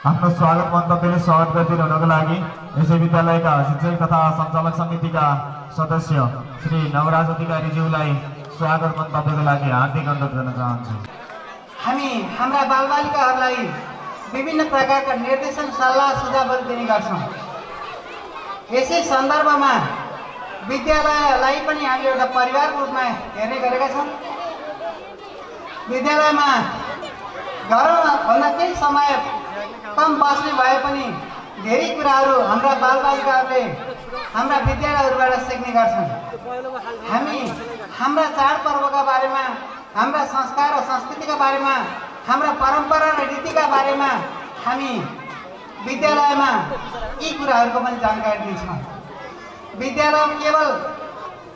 आफ्नो स्वागत मन्तव्यले स्वागत गरिदिनुहुनको लागि यसै विद्यालयका शिक्षक तथा सञ्चालक समितिका सदस्य श्री नवराज अधिकारीज्यूलाई स्वागत मन्तव्यको लागि हार्दिक अनुरोध गर्न चाहन्छु। हामी हाम्रा बालबालिकाहरूलाई विभिन्न प्रकारका निर्देशन सल्लाह सुझावहरू दिने गर्छौँ। यसै सन्दर्भमा विद्यालयलाई पनि हामी एउटा परिवारको रूपमा हेर्ने गरेका छौँ। विद्यालयमा घरमा भन्दा केही समय कम बस्ने भए पनि धेरै कुराहरू हाम्रा बालबालिकाहरूले हाम्रा विद्यालयहरूबाट सिक्ने गर्छन्। हामी हाम्रा चाडपर्वका बारेमा, हाम्रा संस्कार र संस्कृतिका बारेमा, हाम्रा परम्परा र रीतिका बारेमा हामी विद्यालयमा यी कुराहरूको पनि जानकारी दिन्छौँ। विद्यालय केवल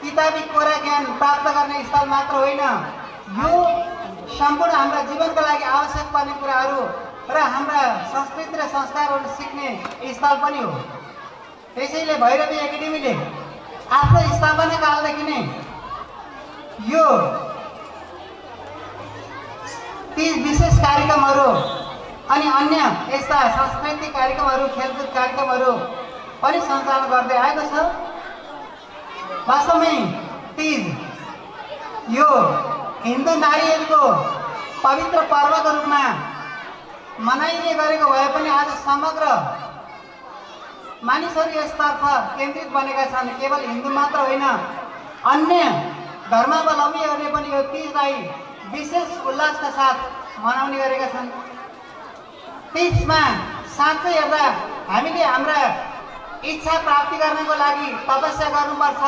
किताबी कोरा ज्ञान प्राप्त गर्ने स्थल मात्र होइन, यो सम्पूर्ण हाम्रा जीवनका लागि आवश्यक पर्ने कुराहरू र हाम्रा संस्कृति र संस्कारहरू सिक्ने स्थल पनि हो। त्यसैले भैरवी एकाडेमीले आफ्नो स्थापना कालदेखि नै यो ती विशेष कार्यक्रमहरू अनि अन्य यस्ता सांस्कृतिक कार्यक्रमहरू, खेलकुद कार्यक्रमहरू पनि सञ्चालन गर्दै आएको छ। वास्तवमै तीज यो हिन्दू नारीहरूको पवित्र पर्वको रूपमा मनाइने गरेको भए पनि आज समग्र मानिसहरू यसतर्फ केन्द्रित बनेका छन्। केवल हिन्दू मात्र होइन, अन्य धर्मावलम्बीहरूले पनि यो तीजलाई विशेष उल्लासका साथ मनाउने गरेका छन्। तीजमा साँच्चै हेर्दा हामीले हाम्रा इच्छा प्राप्ति गर्नको लागि तपस्या गर्नुपर्छ,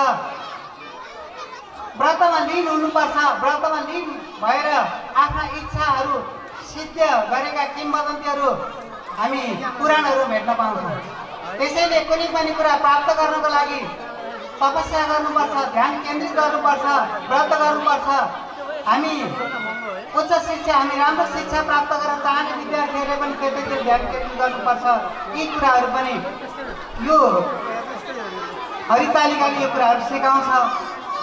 व्रतमा लीन हुनुपर्छ। व्रतमा लीन भएर आफ्ना इच्छाहरू सिद्ध गरेका किंवदन्तीहरू हामी पुराणहरू भेट्न पाउँछौँ। त्यसैले कुनै पनि कुरा प्राप्त गर्नको लागि तपस्या गर्नुपर्छ, ध्यान केन्द्रित गर्नुपर्छ, व्रत गर्नुपर्छ। हामी उच्च शिक्षा, हामी राम्रो शिक्षा प्राप्त गर्न चाहने विद्यार्थीहरूले पनि त्यतिकै ध्यान केन्द्रित गर्नुपर्छ। यी कुराहरू पनि यो हरितालिकाले यो कुराहरू सिकाउँछ।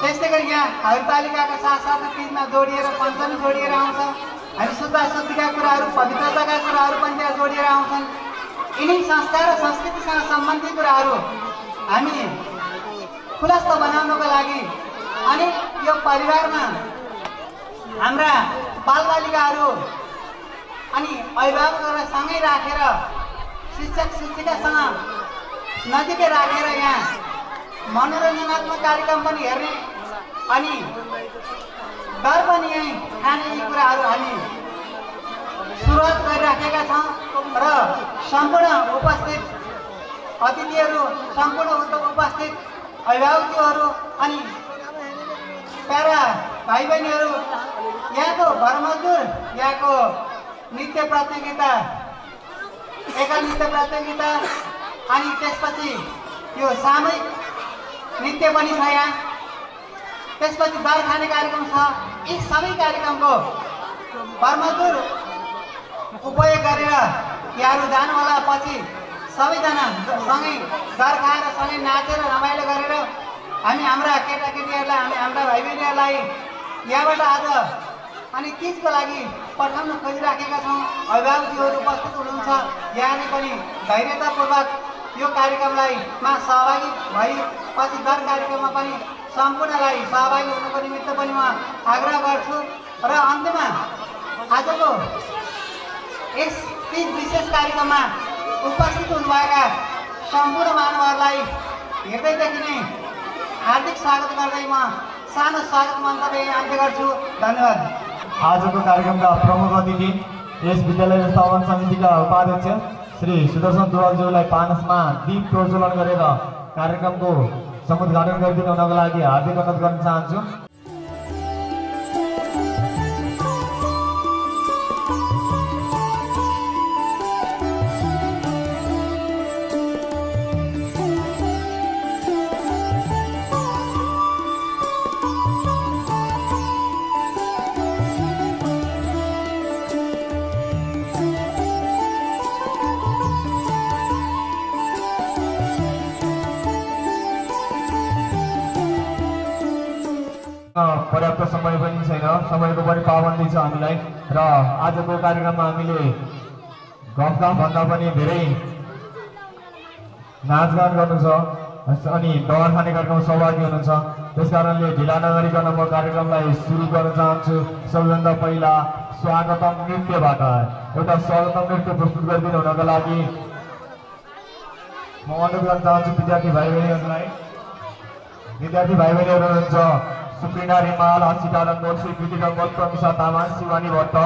त्यस्तै गरी यहाँ हरितालिकाका साथसाथै तीजमा जोडिएर पञ्चमी जोडिएर आउँछ। हामी शुद्ध शुद्धिका कुराहरू, पवित्रताका कुराहरू पनि त्यहाँ जोडिएर आउँछन्। यिनै संस्कार र संस्कृतिसँग सम्बन्धित कुराहरू हामी खुलस्त बनाउनको लागि अनि यो परिवारमा हाम्रा बालबालिकाहरू अनि अभिभावकहरूलाई सँगै राखेर, शिक्षक शिक्षिकासँग नजिकै राखेर यहाँ मनोरञ्जनात्मक कार्यक्रम पनि हेर्ने अनि डर पनि यहीँ खाने यी कुराहरू हामी सुरुवात गरिराखेका छौँ। र सम्पूर्ण उपस्थित अतिथिहरू, सम्पूर्ण उपस्थित अभिभावकहरू अनि प्यारा भाइ बहिनीहरू, यहाँको घरमजदुर, यहाँको नृत्य प्रतियोगिता, एकल नृत्य प्रतियोगिता अनि त्यसपछि यो सामूहिक नृत्य पनि छ यहाँ। त्यसपछि दर खाने कार्यक्रम छ। यी सबै कार्यक्रमको घरमजदुर उपयोग गरेर यहाँहरू जानुहोला। पछि सबैजना सँगै दर खाएर सँगै नाचेर रमाइलो गरेर हामी हाम्रा केटाकेटीहरूलाई, हामी हाम्रा भाइ बहिनीहरूलाई यहाँबाट आज अनि तीजको लागि पठाउन खोजिराखेका छौँ। अभिभावकजीहरू उपस्थित हुनुहुन्छ। यहाँले पनि धैर्यतापूर्वक यो कार्यक्रमलाई सहभागी भई पछि दर कार्यक्रममा पनि सम्पूर्णलाई सहभागी हुनुको निमित्त पनि म आग्रह गर्छु। र अन्त्यमा आजको यस तीज विशेष कार्यक्रममा उपस्थित हुनुभएका सम्पूर्ण महानुभावहरूलाई हृदयदेखि नै हार्दिक स्वागत गर्दै म सानो स्वागत मन्तव्य अन्त्य गर्छु। धन्यवाद। आजको कार्यक्रमका प्रमुख अतिथि यस विद्यालय व्यवस्थापन समितिका उपाध्यक्ष श्री सुदर्शन दुवालज्यूलाई पानसमा दीप प्रज्वलन गरेर कार्यक्रमको समुद्घाटन गरिदिनुको लागि हार्दिक अनुरोध गर्न चाहन्छु। पर्याप्त समय पनि छैन, समयको पनि पाबन्दी छ हामीलाई। र आजको कार्यक्रममा हामीले कपका भन्दा पनि धेरै नाचगान गर्नु छ अनि डर खाने कार्यक्रम सहभागी हुनुहुन्छ। त्यसकारणले ढिला नगरिकन म कार्यक्रमलाई सुरु गर्न चाहन्छु। सबैभन्दा पहिला स्वागतम नृत्यबाट एउटा स्वागतम नृत्य प्रस्तुत गरिदिनु हुनको लागि म अनुरोध गर्न चाहन्छु विद्यार्थी भाइ बहिनीहरूलाई। विद्यार्थी भाइ बहिनीहरू हुनुहुन्छ सुप्रिना रिमाल, हर्षिता रङ्गोल, स्वीकृति रङ्गोल, प्रमिसा तामाङ, शिवानी भट्ट,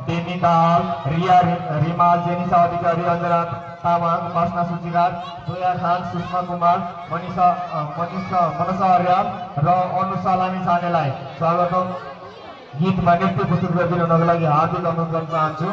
डेमी दाहाल, रिया रिमाल, जेनिसा अधिकारी, अञ्जना तामाङ, उपासना सूचिकार, जोया खान, सुषमा कुमार, मनसा अर्याल र अनुषा लामिछानेलाई स्वागतम गीतमा नृत्य प्रस्तुत गरिदिनु हुनको लागि हार्दिक अनुरोध गर्न चाहन्छु।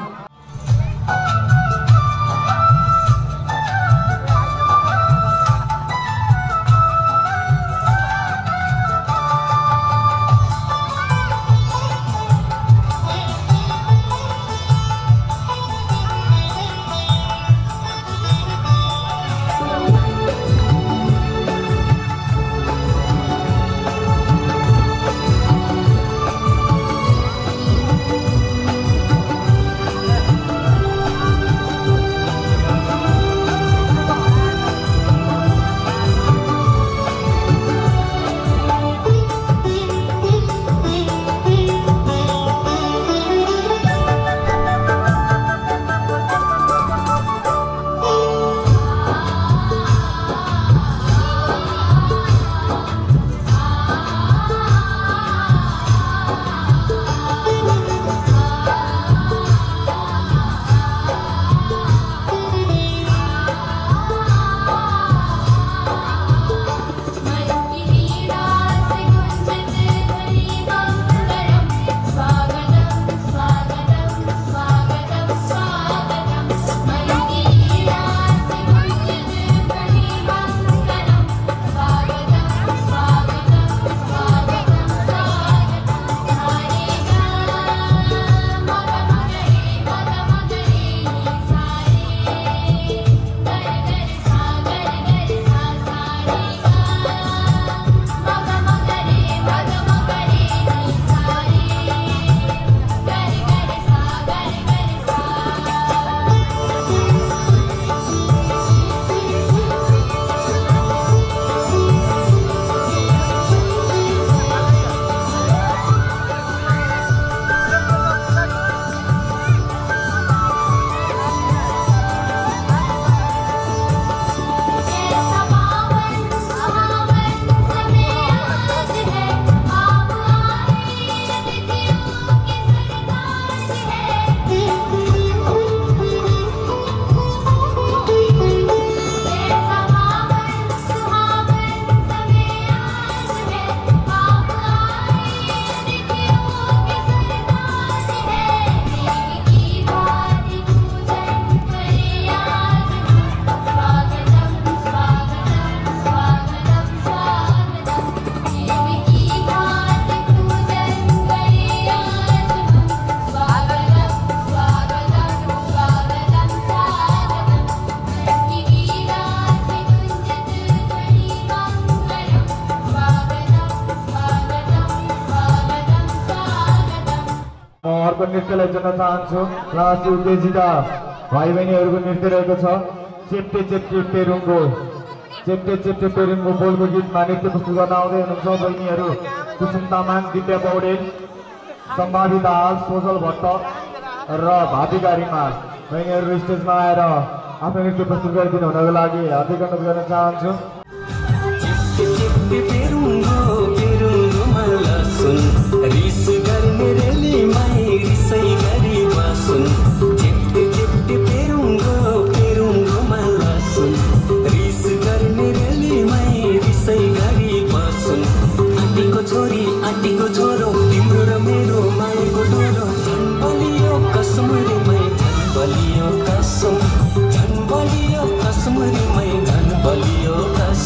नृत्यलाई जोड्न चाहन्छु। क्लास युकेजीका भाइ बहिनीहरूको नृत्य रहेको छ चेप्टे चेप्टे पेरुङ्गो। चेप्टे चेप्टे पेरुङ्गो बोलको गीतमा नृत्य प्रस्तुत गर्न आउँदै हुनुहुन्छ बहिनीहरू कुसुम तामाङ, दिव्या पौडेल, सम्भावी दाहाल, सोजल भट्ट र भाविका रिमाल। बहिनीहरू स्टेजमा आएर आफ्नो नृत्य प्रस्तुत गरिदिनु हुनको लागि हार्दिक अनुरोध गर्न चाहन्छु। छोरी आँटीको छोरो तिम्रो र मेरो मायाको डोरो झन् बलियो कसम रे मै झन् बलियो कसम झन् बलियो कसम रे मै झन् बलियो कसम।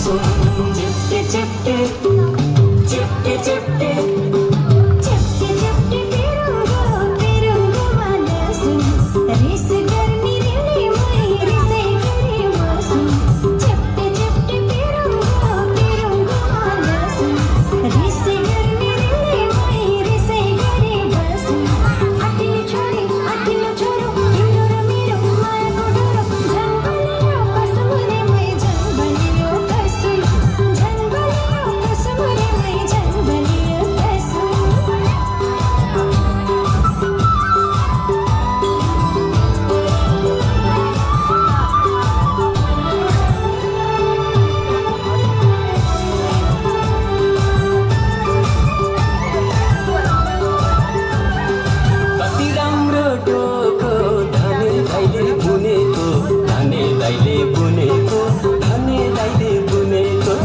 दाइले बुनेको धने दाइले बुनेको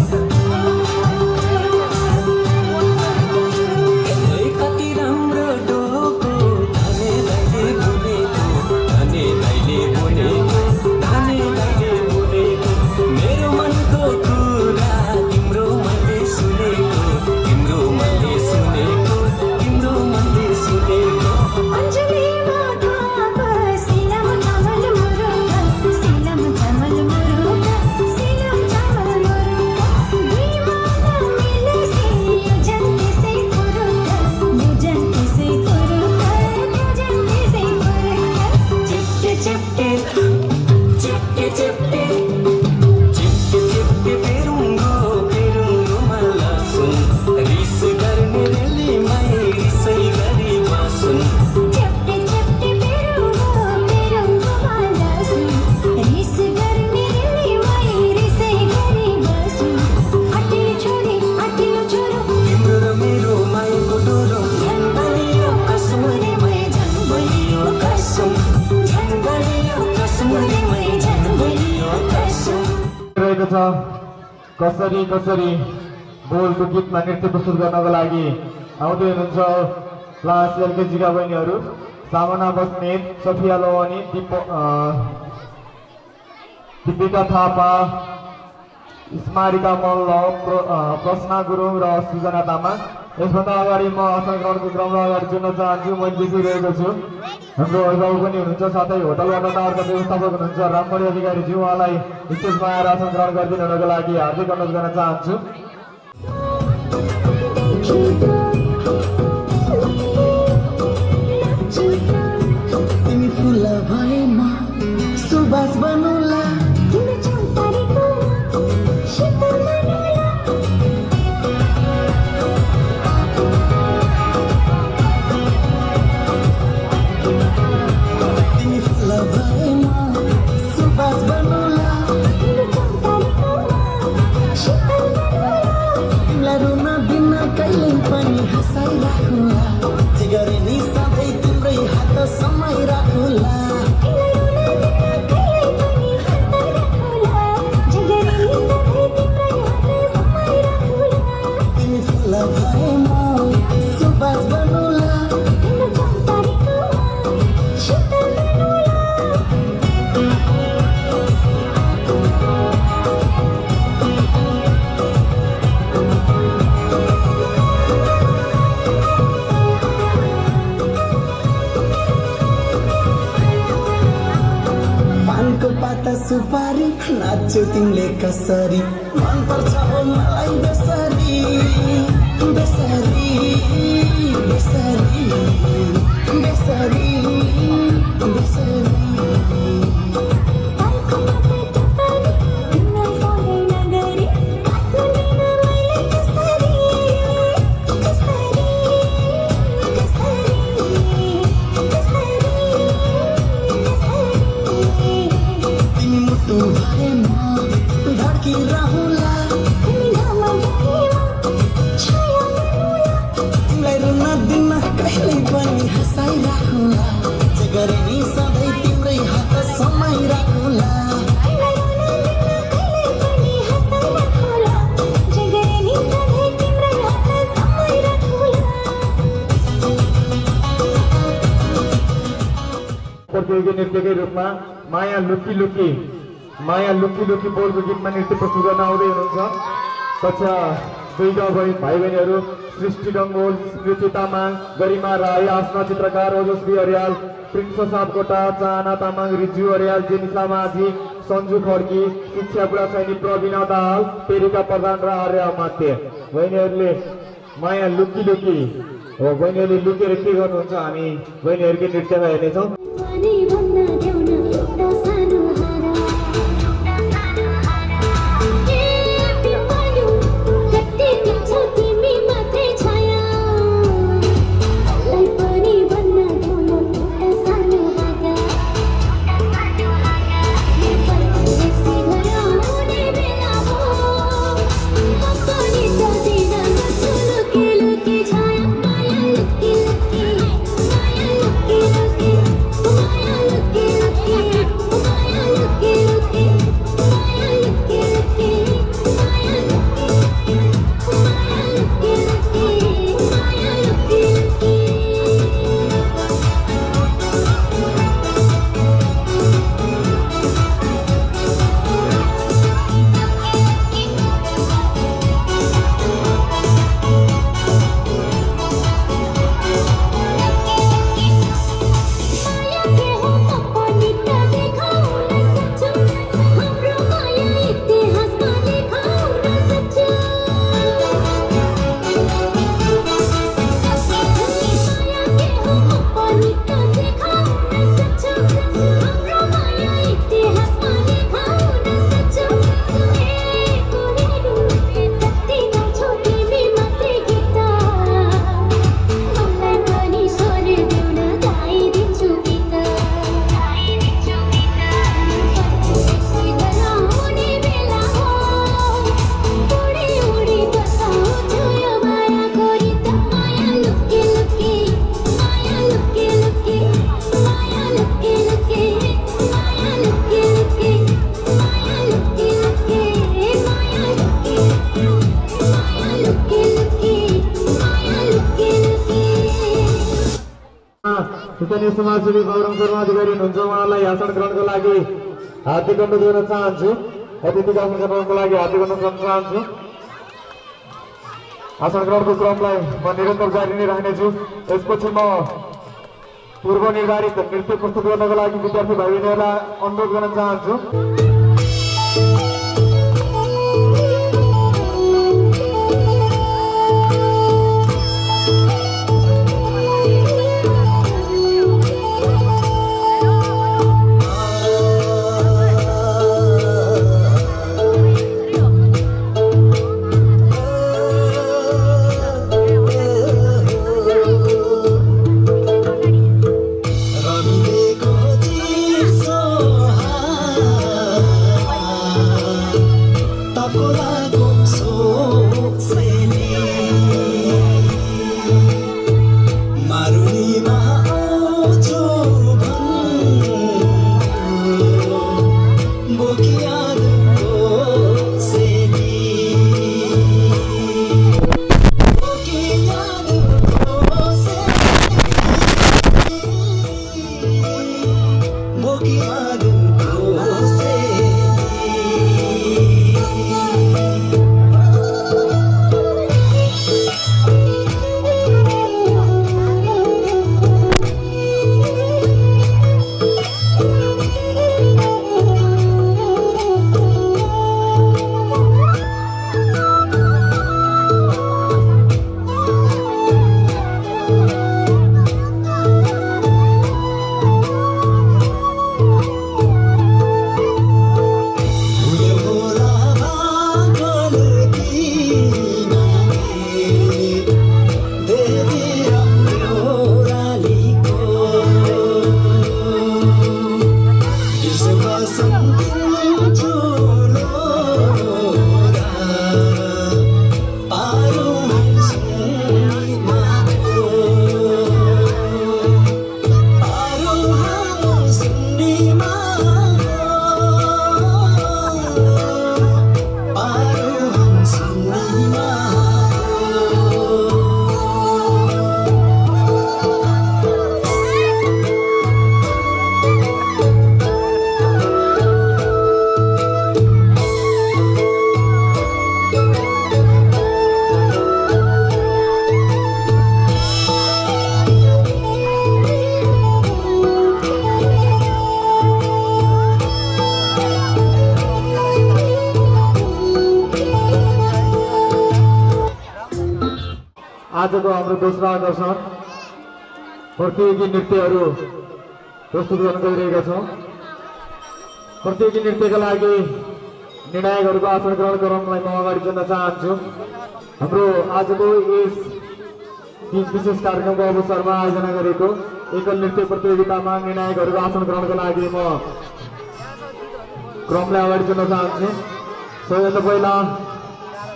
कति राम्रो डोको धने दाइले बुनेको धने दाइले बुनेको धने दाइले बुनेको मेरो मनको कुरा तिम्रो मनले सुनेको तिम्रो मनले सुनेको तिम्रो मनले सुनेको अञ्जली माधव सिलम चामल मुरुका सिलम चामल मुरुका सिलम चामल मुरुका दीवाना मिले से जन्म से फुरुका जन्म से फुरुका जन्म से फुरुका चिपके चिपके चिपके चिपके चिपके चिपके पेरुङ्गो मला सुन रिस गर्ने रेलीमै रिसै गरी बसुन् चिपके चिपके पेरुङ्गो माला सुन रिस गर्ने रेलीमै रिसै गरी बसुन् अटिलो छोरो तिम्रो र मेरो मायाको डोरो झन् बलियो कसम रे मै झन् बलियो कसम झन् बलियो कसम रे मै झन् बलियो कसम रहेको छ कसरी कसरी बोलको गीतमा नृत्य प्रस्तुत गर्नको लागि आउँदै हुनुहुन्छ क्लास एलकेजीका बहिनीहरू सामना बस्नेत सफिया लोवानी दीपिका थापा स्मारिका मल्ल प्रश्ना गुरुङ र सुजना तामाङ। यसभन्दा अगाडि म आसन ग्रहणको क्रममा अगाडि जोड्न चाहन्छु। मैले देखिरहेको छु हाम्रो अभिभावक पनि हुनुहुन्छ, साथै होटलबाट टावरका व्यवस्थापक हुनुहुन्छ रामबडी अधिकारीज्यू, उहाँलाई स्टेजमा आएर आसन ग्रहण गरिदिनुको लागि हार्दिक अनुरोध गर्न चाहन्छु। तिमी फुल भएमा सुबास बनौला तिम्रो चौतारीको शीतल मनौला तिमी फुल भएमा सुबास बनौला तिम्रो चौतारीको शीतल मनौला तिमीलाई रुन दिन कहिले पनि हँसाइराखुला जे गरे नि सधैँ तिम्रै हात समाइराखुला तिमी फुल भएमा सुबास बनौला पानको पाता सुपारी नाच्यो तिमीले कसरी मन पर्छ हो मलाई बेसरी बेसरी बेसरी बेसरी बेसरी तिमी मुटु भएमा धड्किरहला तिमीलाई रुन दिन कहिले पनि हँसाइराखुला जे गरे नि सधैँ तिम्रै हात समाइराखुला प्रतियोगी नृत्यकै रूपमा माया लुकी लुकी बोलको गीतमा नृत्य प्रस्तुत गर्न आउँदै हुनुहुन्छ कक्षा 2 का भाइ बहिनीहरू सृष्टि डङ्गोल, स्मृति तामाङ, गरिमा राई, आफ्ना चित्रकार ओजस्वी अर्याल, प्रिन्स सापकोटा, चाहना तामाङ, रिजु अर्याल, जेनिसा माझी, सञ्जु खड्की, शिक्षा बुढा सैनिक प्रवीणा दाहाल, पेरिका प्रधान र आर्य अमात्य। बहिनीहरूले माया लुकी हो, बहिनीहरूले लुकेर के गर्नुहुन्छ हामी बहिनीहरूकै नृत्यमा हेर्नेछौँ। Look, सम्मानित समाजसेवी गौरव शर्मा अधिकारी हुनुहुन्छ उहाँलाई आसन ग्रहणको लागि हार्दिक अनुरोध गर्न चाहन्छु। अतिथिको आसन ग्रहणको लागि हार्दिक अनुरोध गर्न चाहन्छु। आसन ग्रहणको क्रमलाई म निरन्तर जारी नै राख्नेछु। यसपछि म पूर्व निर्धारित नृत्य प्रस्तुत गर्नको लागि विद्यार्थी भाइ बहिनीहरूलाई अनुरोध गर्न चाहन्छु। आजको हाम्रो दोस्रो आकर्षण प्रतियोगी नृत्यहरू प्रस्तुत गर्न गइरहेका छौँ। प्रतियोगी नृत्यका लागि निर्णायकहरूको आसन ग्रहण क्रमलाई म अगाडि जोड्न चाहन्छु। हाम्रो आजको यस विशेष कार्यक्रमको अवसरमा आयोजना गरेको एकल नृत्य प्रतियोगितामा निर्णायकहरूको आसन ग्रहणको लागि म क्रमलाई अगाडि जोड्न चाहन्छु। सबैभन्दा पहिला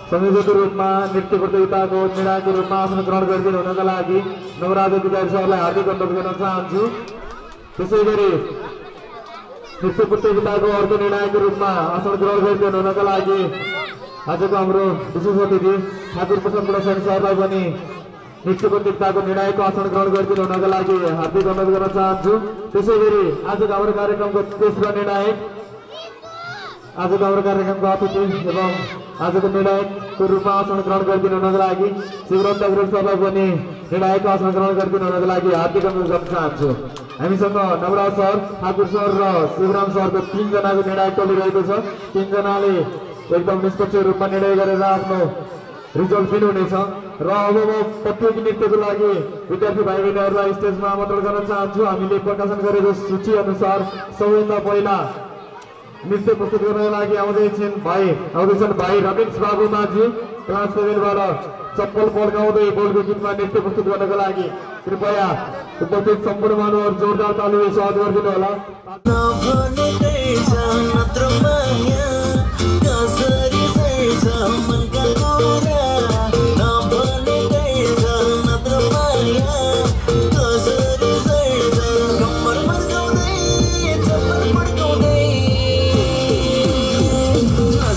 संयोजकको रूपमा नृत्य प्रतियोगिताको निर्णायकको रूपमा आसन ग्रहण गरिदिनु हुनका लागि नवराज अधिकारी सरलाई हार्दिक अनुरोध गर्न चाहन्छु। त्यसै गरी नृत्य प्रतियोगिताको अर्को निर्णायकको रूपमा आसन ग्रहण गरिदिनु हुनका लागि आजको हाम्रो विशेष अतिथि ठाकुर प्रसाद बुढासेन सरलाई पनि नृत्य प्रतियोगिताको निर्णायकको आसन ग्रहण गरिदिनु हुनका लागि हार्दिक अनुरोध गर्न चाहन्छु। त्यसै गरी आजको हाम्रो कार्यक्रमको तेस्रो निर्णायक आजको हाम्रो कार्यक्रमको अतिथि एवं आजको निर्णायकको रूपमा आसन ग्रहण गरिदिनु हुनको लागि शिवराम अग्रवाल सरलाई पनि निर्णायकको आसन ग्रहण गरिदिनु हुनको लागि हार्दिक अनुरोध गर्न चाहन्छु। हामीसँग नवराज सर, ठाकुर सर र शिवराम सरको 3 जनाको निर्णायक टोली रहेको छ। 3 जनाले एकदम निष्पक्ष रूपमा निर्णय गरेर आफ्नो रिजल्ट दिनुहुनेछ। र अब म प्रतियोगी नृत्यको लागि विद्यार्थी भाइ बहिनीहरूलाई स्टेजमा आमन्त्रण गर्न चाहन्छु। हामीले प्रकाशन गरेको सूची अनुसार सबैभन्दा पहिला नृत्य प्रस्तुत गर्नको लागि आउँदैछन् भाइ रमेश बाबु माझी क्लास 7 बाट चप्पल पड्काउँदै बोलको गीतमा नृत्य प्रस्तुत गर्नको लागि कृपया उपस्थित सम्पूर्ण महानुभाव जोरदार तालीले स्वागत गरिदिनु होला।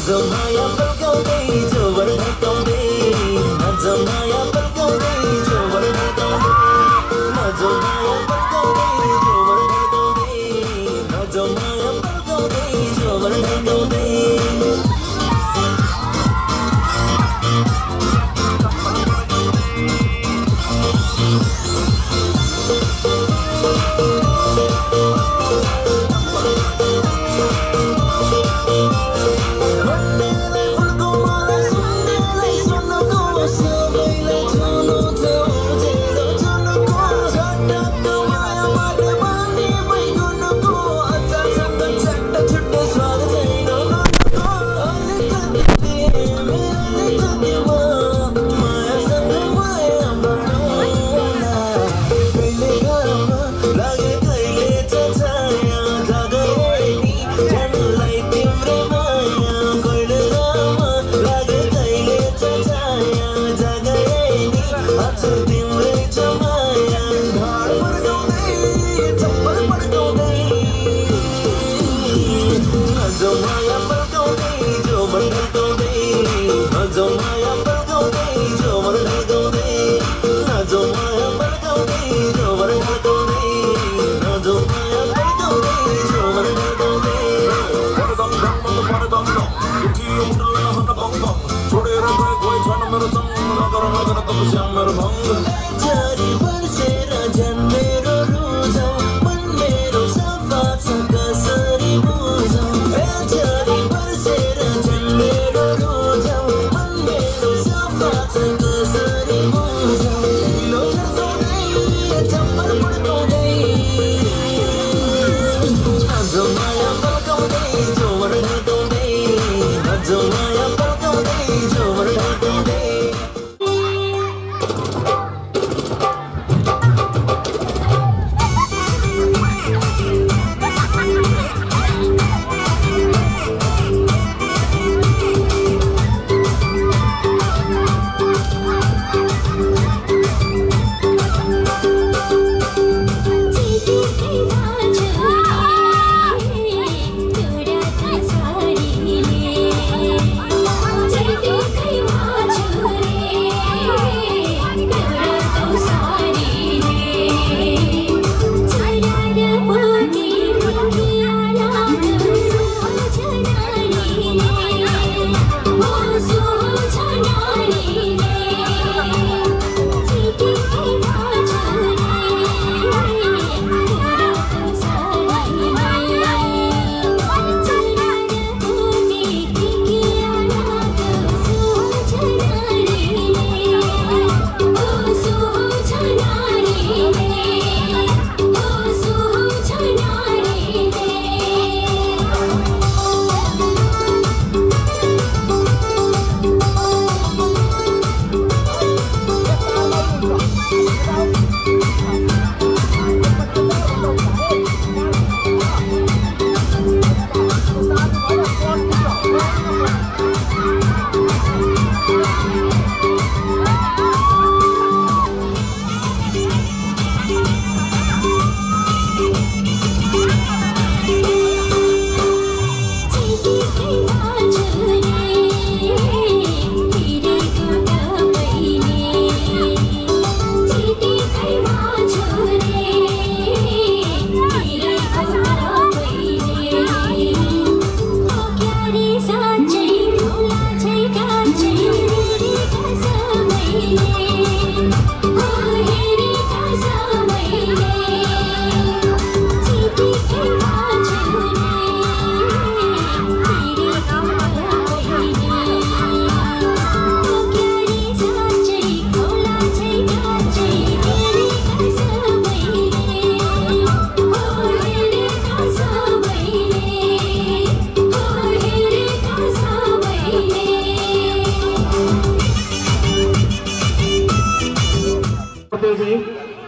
Maya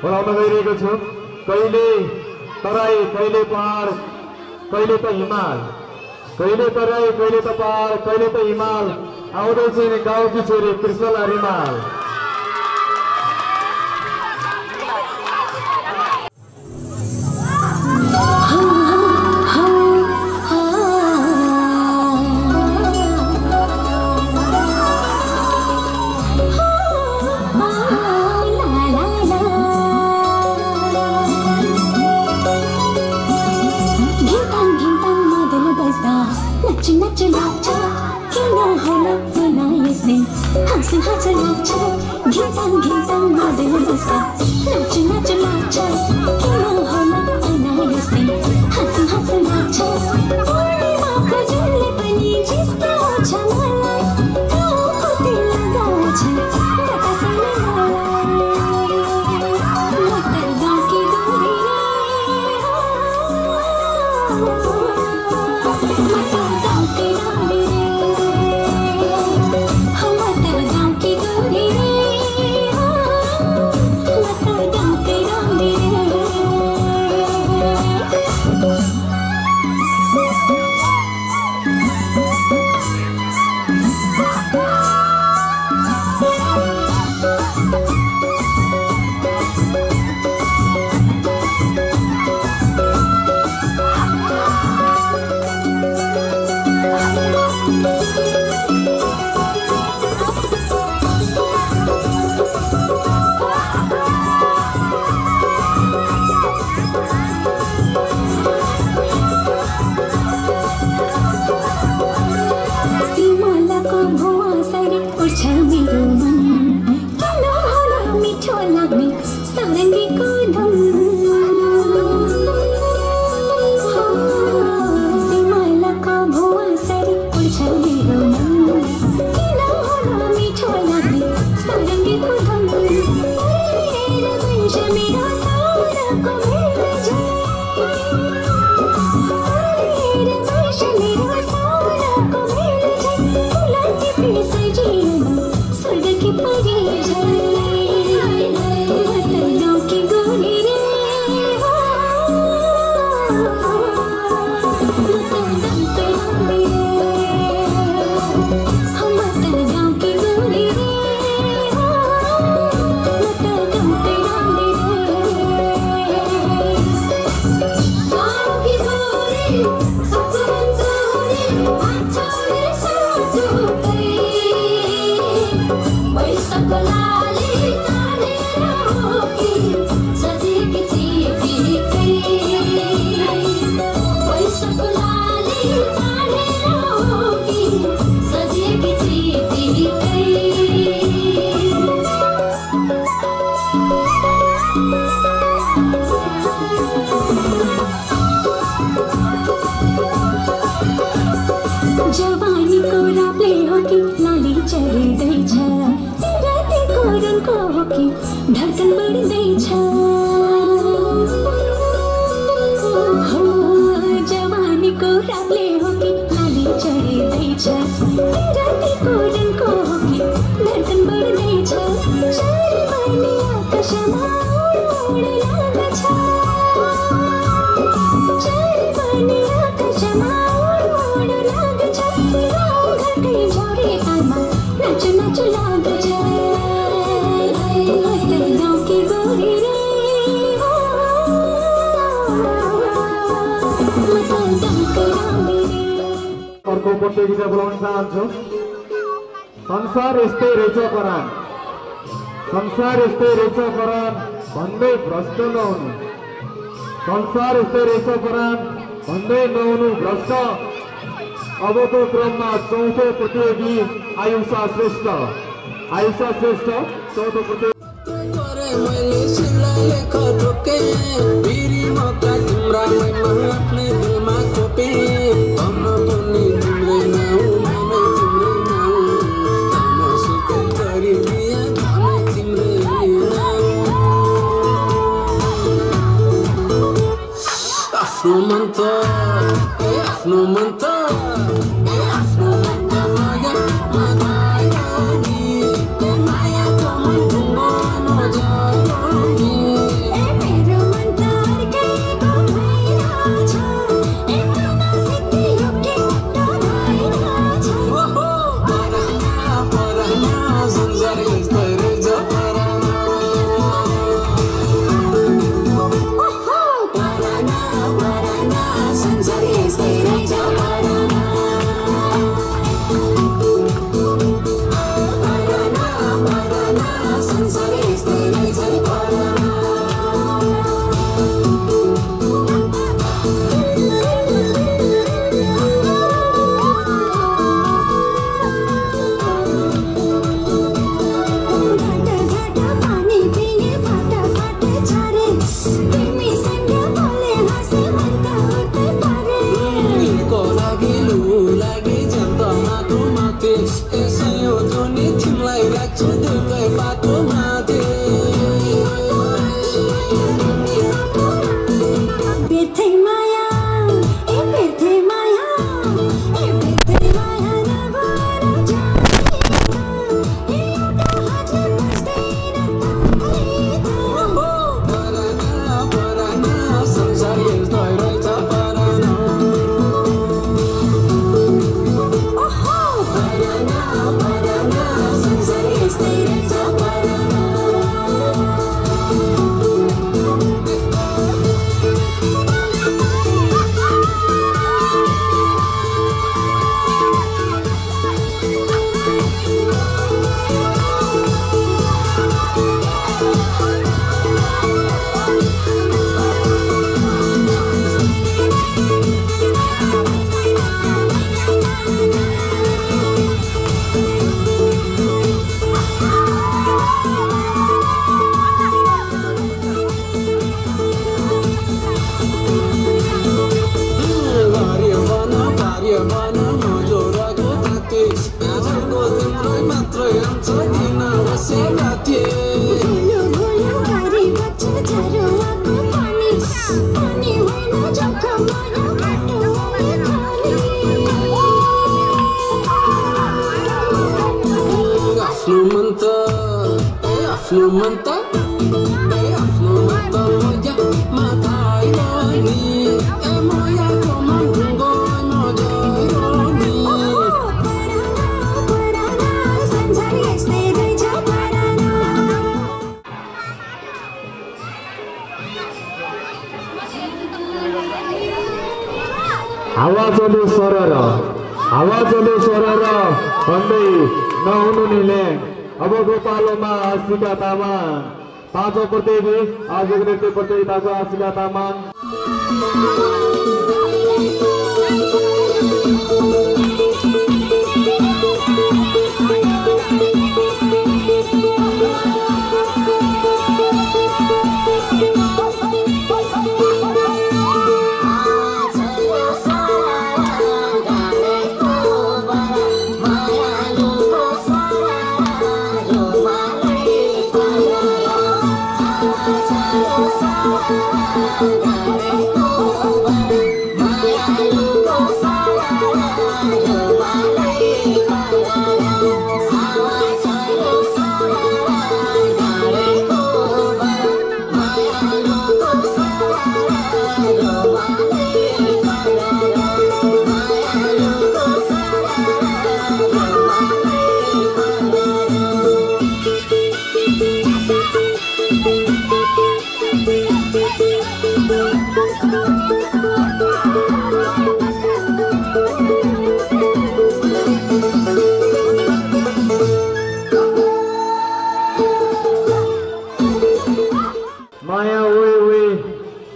बोलाउन गइरहेको छु। कहिले तराई कहिले पहाड कहिले त हिमाल, कहिले तराई कहिले त पहाड कहिले त हिमाल, आउँदैछ गाउँकी छोरी कृष्णला रिमाल। जवानीको रातले हो कि लाली चढ्दैछ रातिको रङको हो कि धड्कन बढ्दैछ हो जवानीको रातले हो कि लाली चढ्दैछ रातिको रङको हो कि धड्कन बढ्दैछ चारैपट्टि आकाशमा उड लाग्छ चारैपट्टि आकाशमा उड लाग्छ गाउँघरकै झोडी तालमा नाचु नाचु लाग्छ गाउँकी गोरी रे म त गाउँकै रामी रे। अर्को प्रतियोगिता बोलाउन चाहन्छु। संसार यस्तै रहेछ परान संसार यस्तै रहेछ परान भन्दै भ्रष्ट नहुनु संसार यस्तै रहेछ परान भन्दै नहुनु भ्रष्ट। अबको क्रममा चौथो प्रतियोगी आयुषा श्रेष्ठ चौथो प्रतियोगी हावा चले सरर भन्दै नहुनु नि ल्याङ। अबको पालोमा आशिका तामाङ पाँचौं प्रतियोगी आजको नृत्य प्रतियोगिताको आशिका तामाङ। आज यो सारा गानेको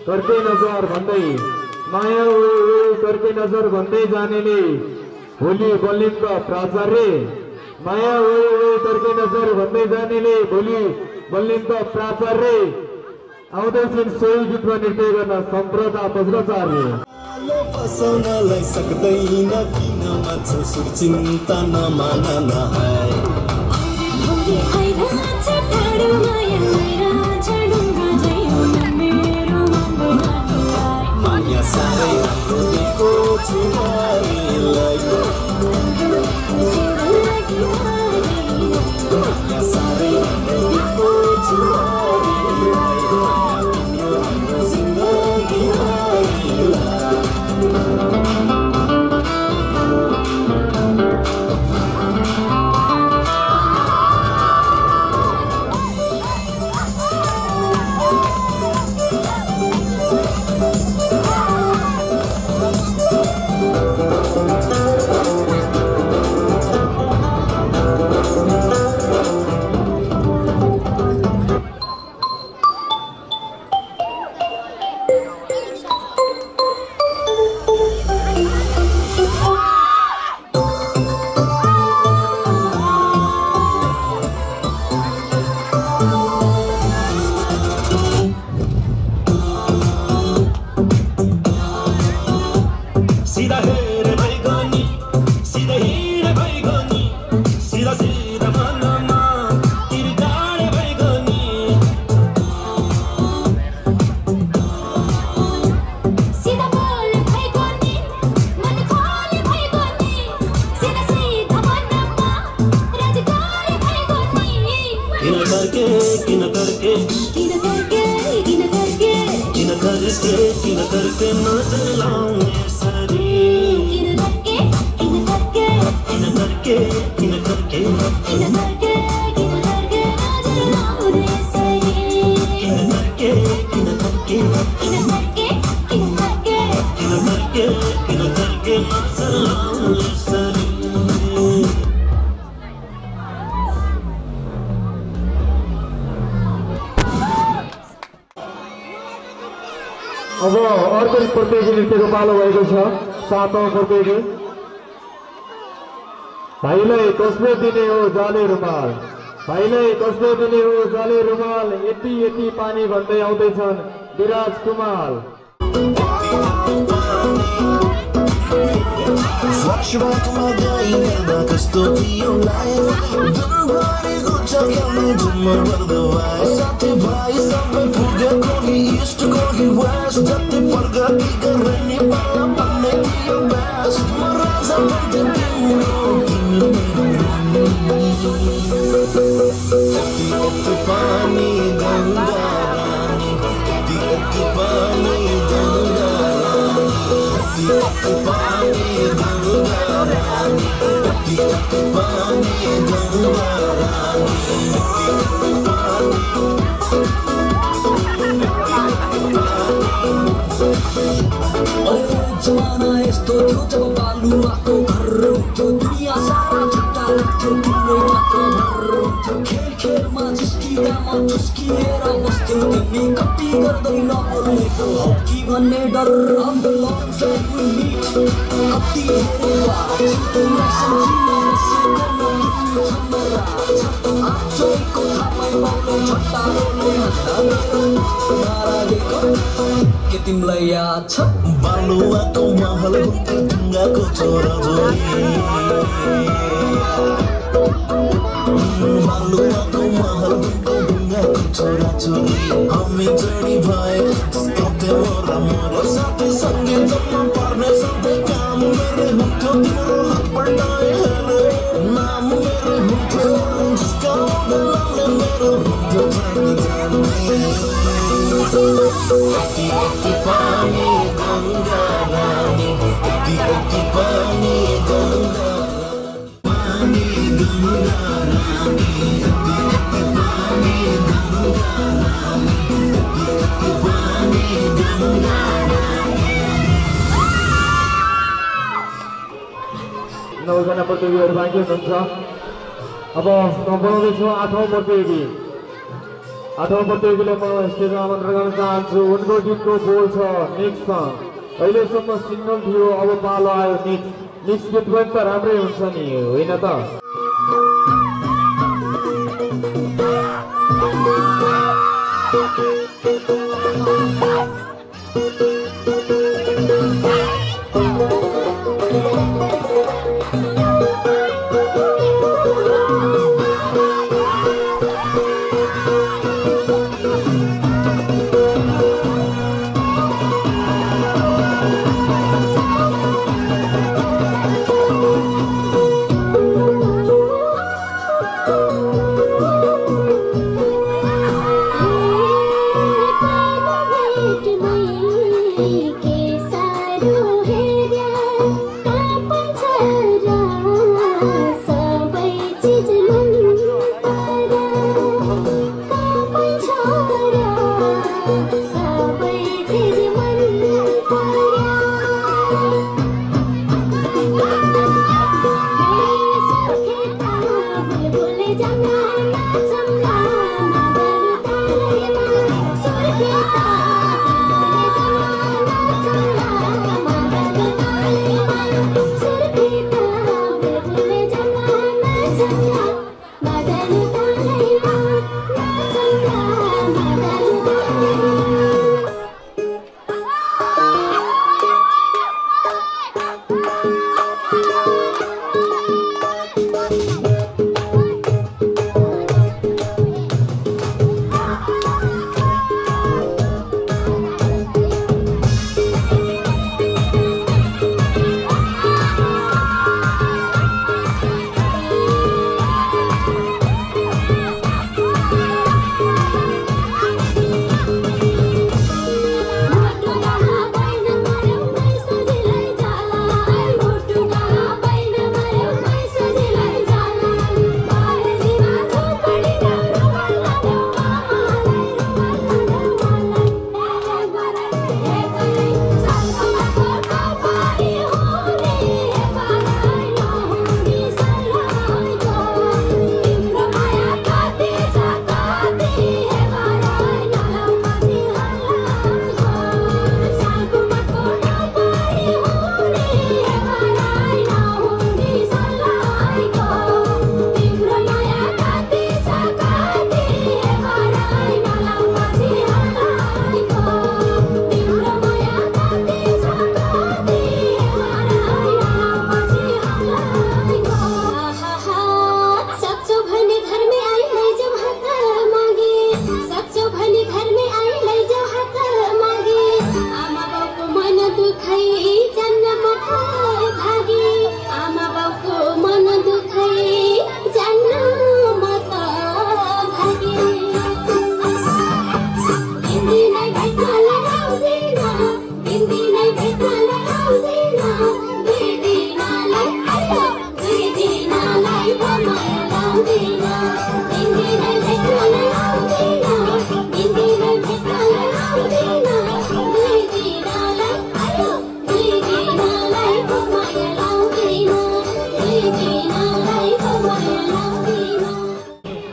करके नजर भन्दै माया करके नजर भन्दै जानेले भोलि बल्लिमका प्राचार्य माया करके नजर भन्दै जानेले भोलि बल्लिमका प्राचार्य आउँदैछन् सोही गीतमा नृत्य गर्न सम्प्रदा बज्राचार्य बसाउनलाई सक्दैन किन मान्छे सुचिन्ता नमान नहाय माया साह्रै राम्रो दिएको छु नारीलाई माया साह्रै राम्रो दिएको छु नारीलाई तिम्रो जिन्दगी अब अर्को प्रतियोगी नृत्यको पालो भएको छ। सातौं प्रतियोगी भाइलाई कसले दिने हो जाले रुमाल, भाइलाई कसले दिने हो जाले रुमाल, यति यति पानी भन्दै आउँदैछन् विराज कुमार। Flashbackमा गइरहँदा कस्तो थियो लाइफ, दिनभरिको चक्करले झुम्म गर्दो भाइ, साथीभाइ सबै पुग्यो कोही इस्ट कोही वेस्ट, जति प्रगति गरे नि पाला भन्ने थियो ब्यास, म राजा बन्थे तिम्रो तिमी मेरो रानी, पानी गङ्गा रानी, पानी गङ्गा रानी, पानी गङ्गा रानी, पानी गङ्गा जमाना यस्तो थियो जब बालुवाको घर हुन्थ्यो, दुनियाँ सारा छुट्टा लाग्थ्यो, तिम्रै मात्र घर हुन्थ्यो, खेल खेलमा झुस्किँदा म झुस्किएर बस्थ्यो, तिमी कति गर्दै नबोलेको हो कि भन्ने डर, कति हेरेवा तिमीलाई सम्झिने नसेको आजैको थामै पाउने छट्टारोले नारागेको के तिमीलाई याद छ? बालुवाको महल हुन्थ्यो ढुङ्गाको छोराछोरी, बालुवाको महल हुन्थ्यो ढुङ्गाको छोराछोरी, हामी जोडी भए जस्तो थियो र मोरो साथै सँगै जम्न पर्ने सधैँ काम गरे हुन्थ्यो तिम्रो हात बढ्नाए हेर्ने नाम मेरो हुन्थ्यो जिस्काउँदै लाउने मेरो हुन्थ्यो जानी जाने यति यति पानी गङ्गा रानी यति यति पानी गङ्गा पानी गङ्गा रानी यति यति पानी गङ्गा रानी यति यति पानी गङ्गा नौजना प्रतियोगीहरू बाँकी हुनुहुन्छ। अब म बनाउँदैछु 8औं प्रतियोगी। 8औं प्रतियोगीलाई म स्टेजमा आमन्त्रण गर्न चाहन्छु। उनको गीतको बोल छ नेक्स्ट सङ। अहिलेसम्म सिङ्गल थियो, अब पालो आयो नेक्स्ट गीत पनि त राम्रै हुन्छ नि, होइन त?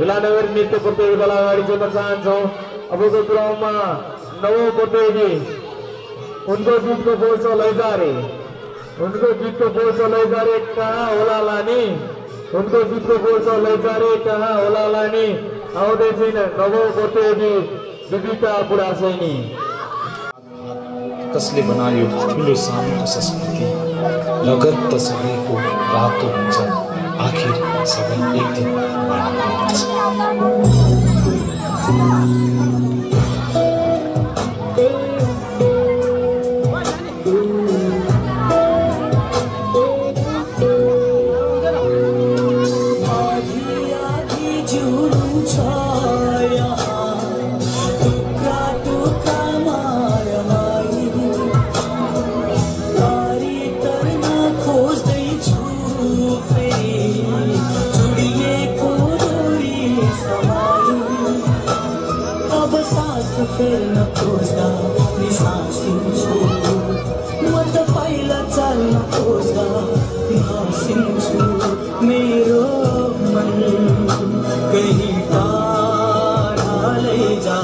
फिलानगर नृत्य प्रतियोगितालाई अगाडि जोड्न चाहन्छौँ। अबको क्रममा 9औं प्रतियोगी, उनको गीतको बोल छ लैजारे। उनको गीतको बोल छ लैजारे कहाँ होला लानी। उनको गीतको बोल छ लैजारे कहाँ होला लानी। आउँदैछिन् 9औं प्रतियोगी विविता बुढासैनी। कसले बनायो ठुलो सानो संस्कृति, लगत त सबैको रातो हुन्छ, आखिर सबै एक दिन बाँड्नुपर्छ। फेर्न खोज्दा निसासिन्छु म त पहिला चल्न खोज्दा भासिन्छु मेरो मन कहीँ टाढा लैजा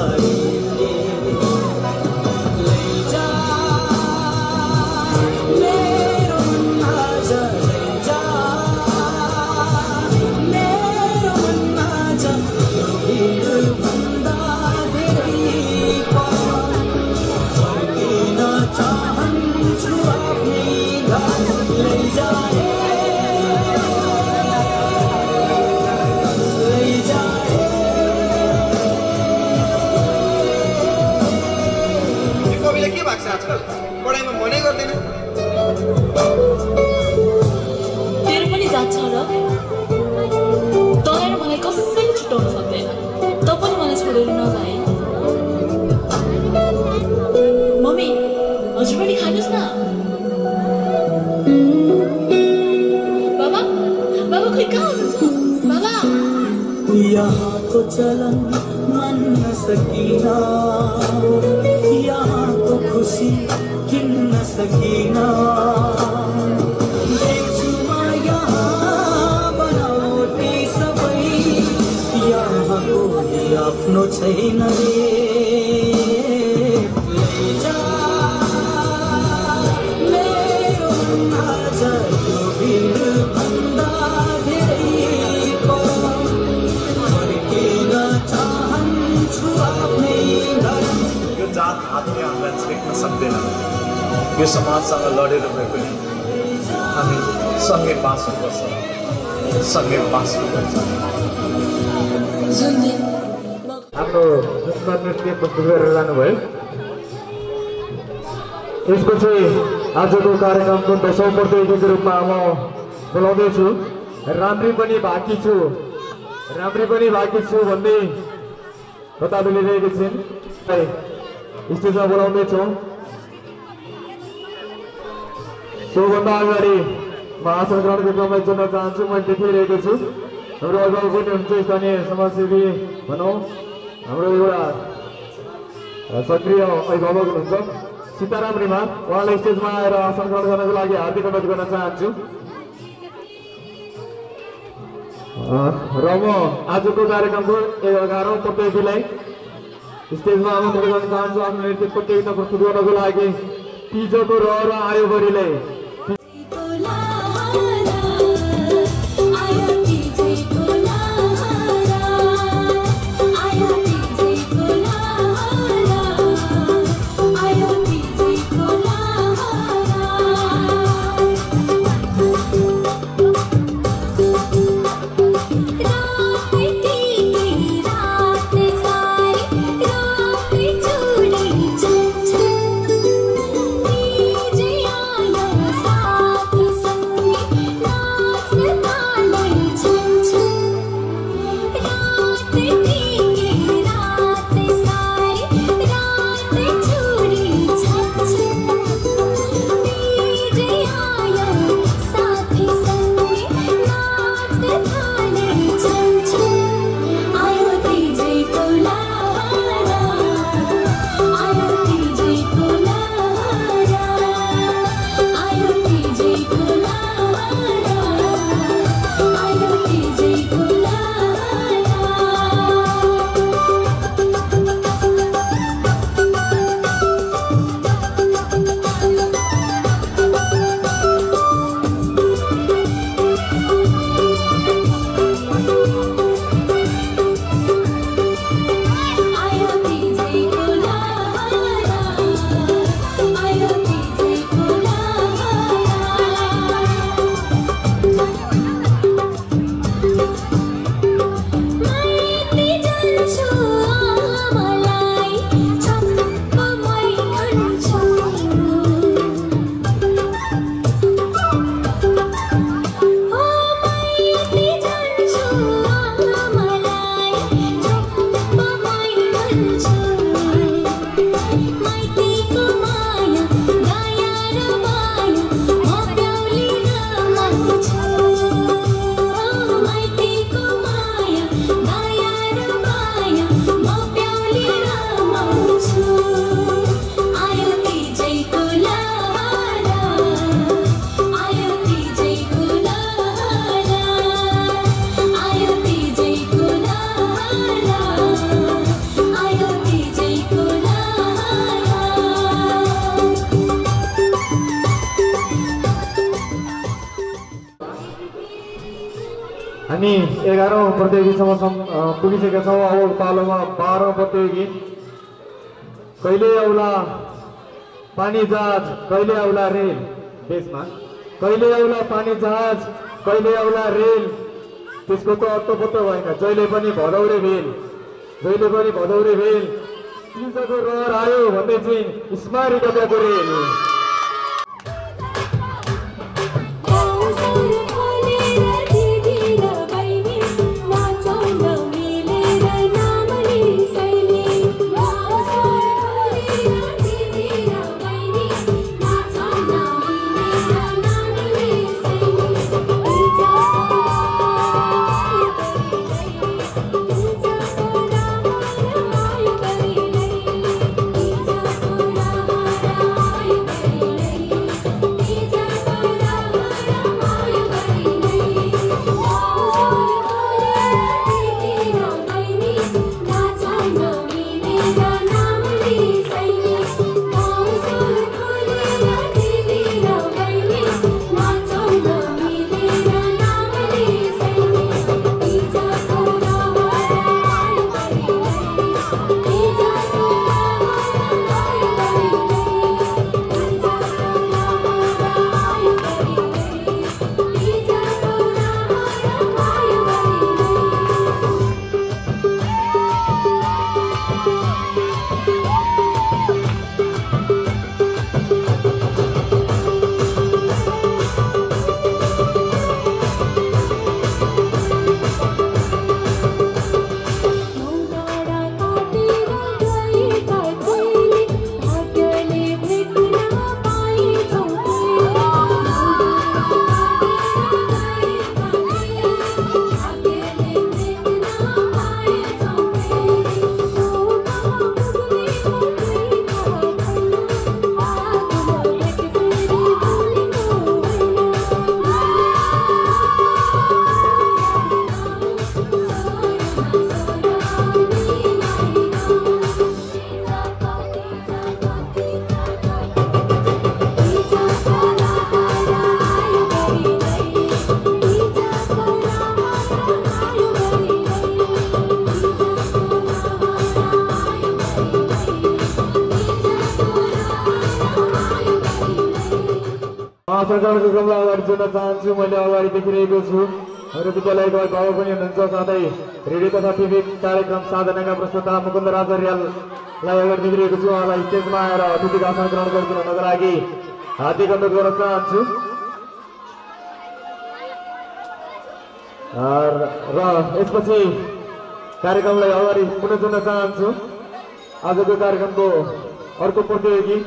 आजकल पढाइमा मनै गर्दैन। तेरो पनि जात छ र तँलाई र मलाई कसैले छुट्याउन सक्दैन। तँ पनि मलाई छोडेर नजाए। मम्मी हजुर पनि खानुहोस् न। बाबा बाबा खै कहाँ हुनुहुन्छ बाबा? यहाँको चलन मान्न सकिना यहाँको खुसी किन्न सकिना देख्छुमा यहाँ बनाउने सबै यहाँको आफ्नो छैन रे लैजा मेरो आज यो भिड भन्दा धेरै यो जात हातले हामीलाई छेक्न सक्दैन। यो समाजसँग लडेर भए पनि हामी सँगै बाँच्नुपर्छ, सँगै बाँच्नुपर्छ। आफ्नो सुन्दर नृत्य प्रस्तुत गरेर जानुभयो। यसपछि आजको कार्यक्रमको 10औं प्रतियोगीको रूपमा म बोलाउँदैछु राम्री पनि बाँकी छु भन्ने बता मिलिरहेको छिन्। स्टेजमा बोलाउँदैछौँ। सोभन्दा अगाडि म आसन ग्रहणको क्रममा जोड्न चाहन्छु। म देखिरहेको छु हाम्रो अभिभावक पनि हुन्छ, स्थानीय समाजसेवी भनौँ, हाम्रो एउटा सक्रिय अभिभावक हुनुहुन्छ सीताराम रिमाल। उहाँलाई स्टेजमा आएर आसन ग्रहण गर्नको लागि हार्दिक अनुरोध गर्न चाहन्छु। र म आजको कार्यक्रमको 11औं प्रतियोगीलाई स्टेजमा आमन्त्रण गर्न चाहन्छु। आफ्नो नृत्य प्रतियोगिता प्रस्तुत गर्नको लागि तिजोको रहर आयो बढीलाई Yes. हामी 11औं प्रतियोगीसम्म पुगिसकेका छौँ। अब पालोमा 12औं प्रतियोगी। कहिले आउला पानी जहाज, कहिले आउला रेल देशमा, कहिले आउला पानी जहाज, कहिले आउला रेल। त्यसको त अत्तो भएन। जहिले पनि भदौरे भेल, जहिले पनि भदौरे भेल। तिजको रहर आयो भन्दै चाहिँ स्मारी डब्बाको रेल। सञ्चालनको क्रमलाई अगाडि जोड्न चाहन्छु। मैले अगाडि देखिरहेको छु मेरो विद्यालयको अभिभावक पनि हुनुहुन्छ, साथै रेडियो तथा टिभी कार्यक्रम साधनाका प्रस्तुता मुकुन्द राज रियाललाई अगाडि देखिरहेको छु। उहाँलाई स्टेजमा आएर अतिथिको आसन ग्रहण गरिदिनको लागि हार्दिक अनुरोध गर्न चाहन्छु। र यसपछि कार्यक्रमलाई अगाडि पुनः जोड्न चाहन्छु। आजको कार्यक्रमको अर्को प्रतियोगी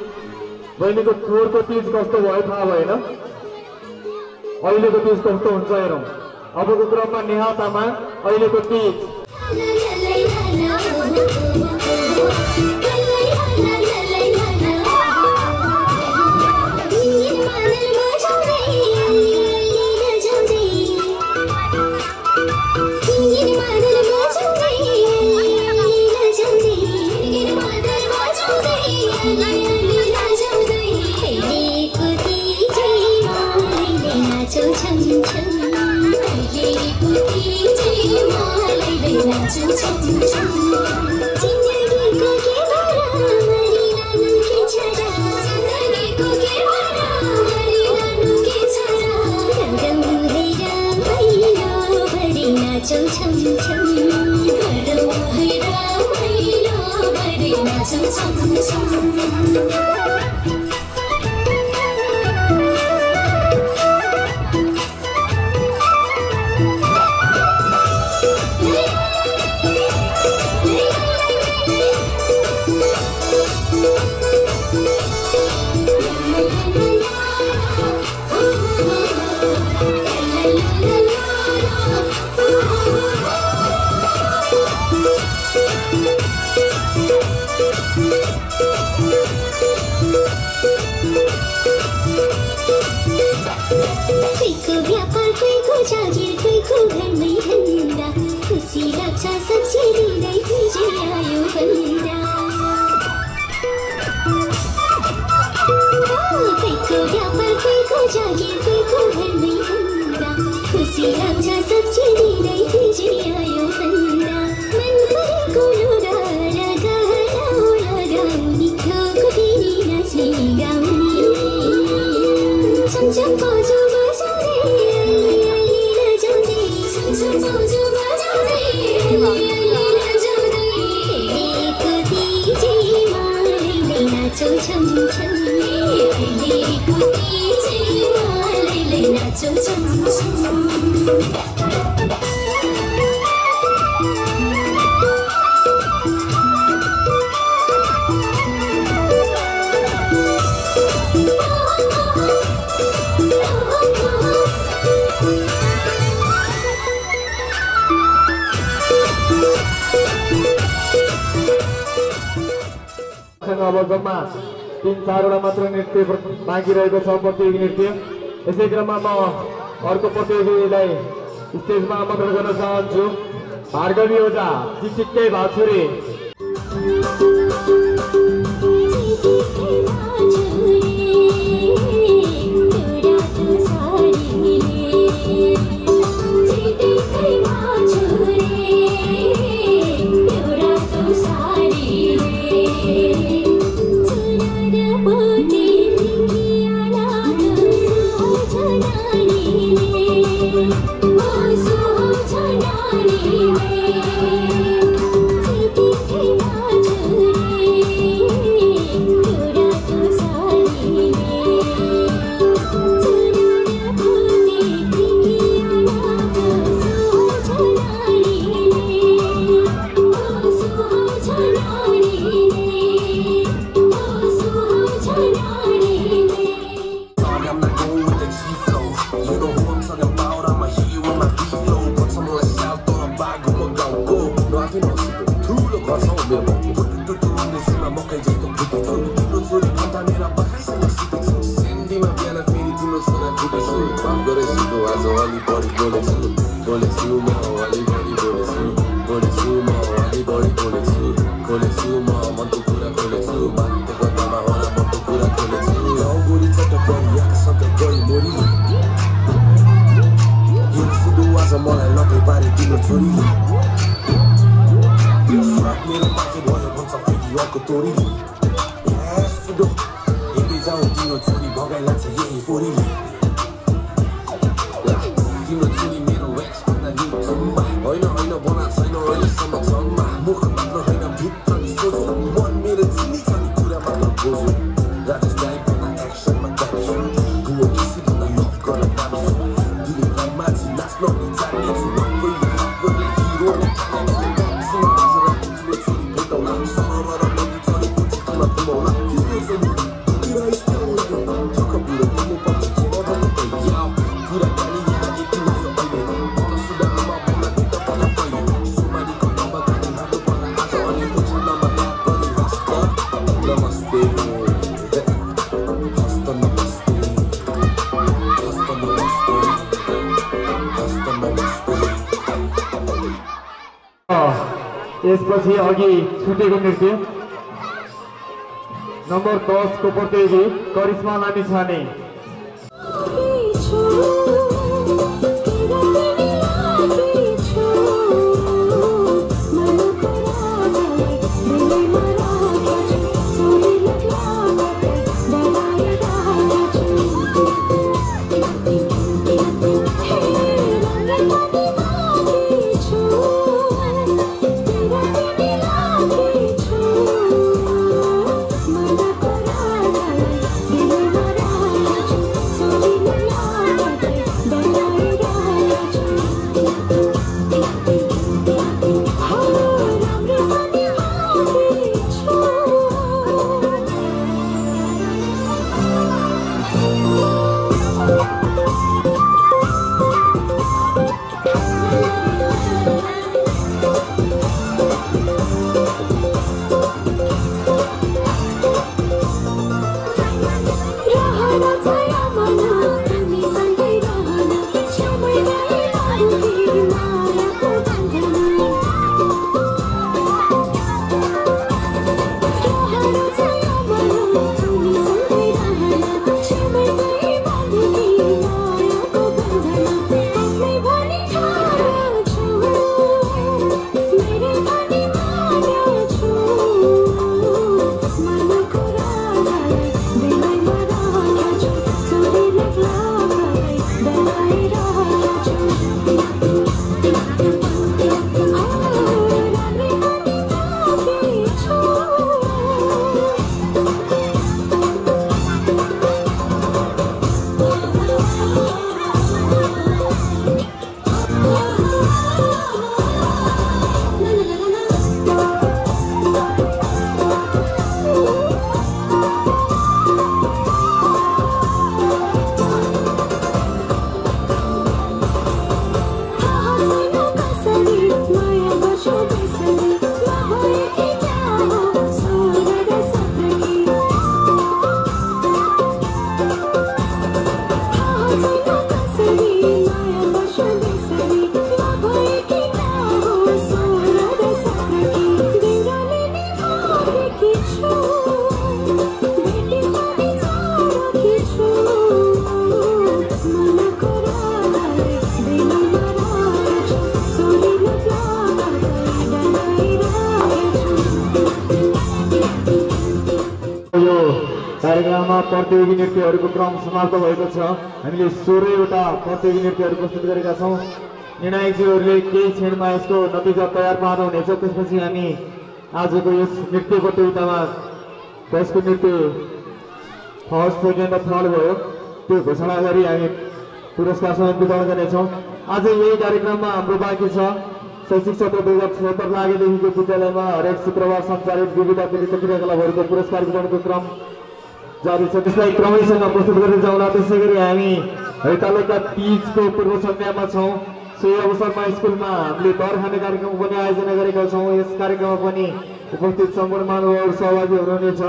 बहिनीको चोरको तीज कस्तो भयो थाहा भएन, अहिलेको तीज कस्तो हुन्छ हेरौँ। अबको क्रममा नेहा तामाङ अहिलेको तीज। जागीर कोई को घर नहीं धंधा खुशी अच्छा सब चीजें अब जम्मा 3-4 मात्र नृत्य बाँकी रहेको छ प्रतियोगी नृत्य। यसै क्रममा म अर्को प्रतियोगीलाई स्टेजमा आमन्त्रण गर्न चाहन्छु। भार्गवी ओझा चिचिक्कै भाछुरे। यसपछि अघि छुटेको नृत्य नम्बर 10 को प्रतियोगी करिश्मा लामिछाने। Mara कार्यक्रममा प्रतियोगी नृत्यहरूको क्रम समाप्त भएको छ। हामीले 16वटा प्रतियोगी नृत्यहरू प्रस्तुत गरेका छौँ। निर्णायकजीहरूले केही क्षणमा यसको नतिजा तयार पार्नुहुनेछ। त्यसपछि हामी आजको यस नृत्य प्रतियोगितामा कसको नृत्य फर्स्ट सेकेन्ड र थर्ड भयो त्यो घोषणा गरी हामी पुरस्कार समेत वितरण गर्नेछौँ। आज यही कार्यक्रममा हाम्रो बाँकी छ शैक्षिक सत्र 2076 लागेदेखिको विद्यालयमा हरेक शुक्रबार सञ्चालित विविध क्रियाकलापहरूको पुरस्कार वितरणको क्रम जारी छ। त्यसलाई क्रमैसँग प्रस्तुत गर्दै जाउँला। त्यसै गरी हामी हैतालेका तीजको पूर्व सन्ध्यामा छौँ। सोही अवसरमा स्कुलमा हामीले दर खाने कार्यक्रम पनि आयोजना गरेका छौँ। यस कार्यक्रममा पनि उपस्थित सम्पूर्ण महानुभावहरू सहभागी हुनुहुनेछ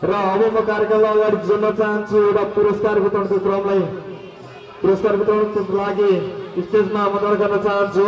र अब म कार्यक्रमलाई अगाडि जोड्न चाहन्छु। एउटा पुरस्कार वितरणको क्रमलाई पुरस्कार वितरणको लागि स्टेजमा आमन्त्रण गर्न चाहन्छु।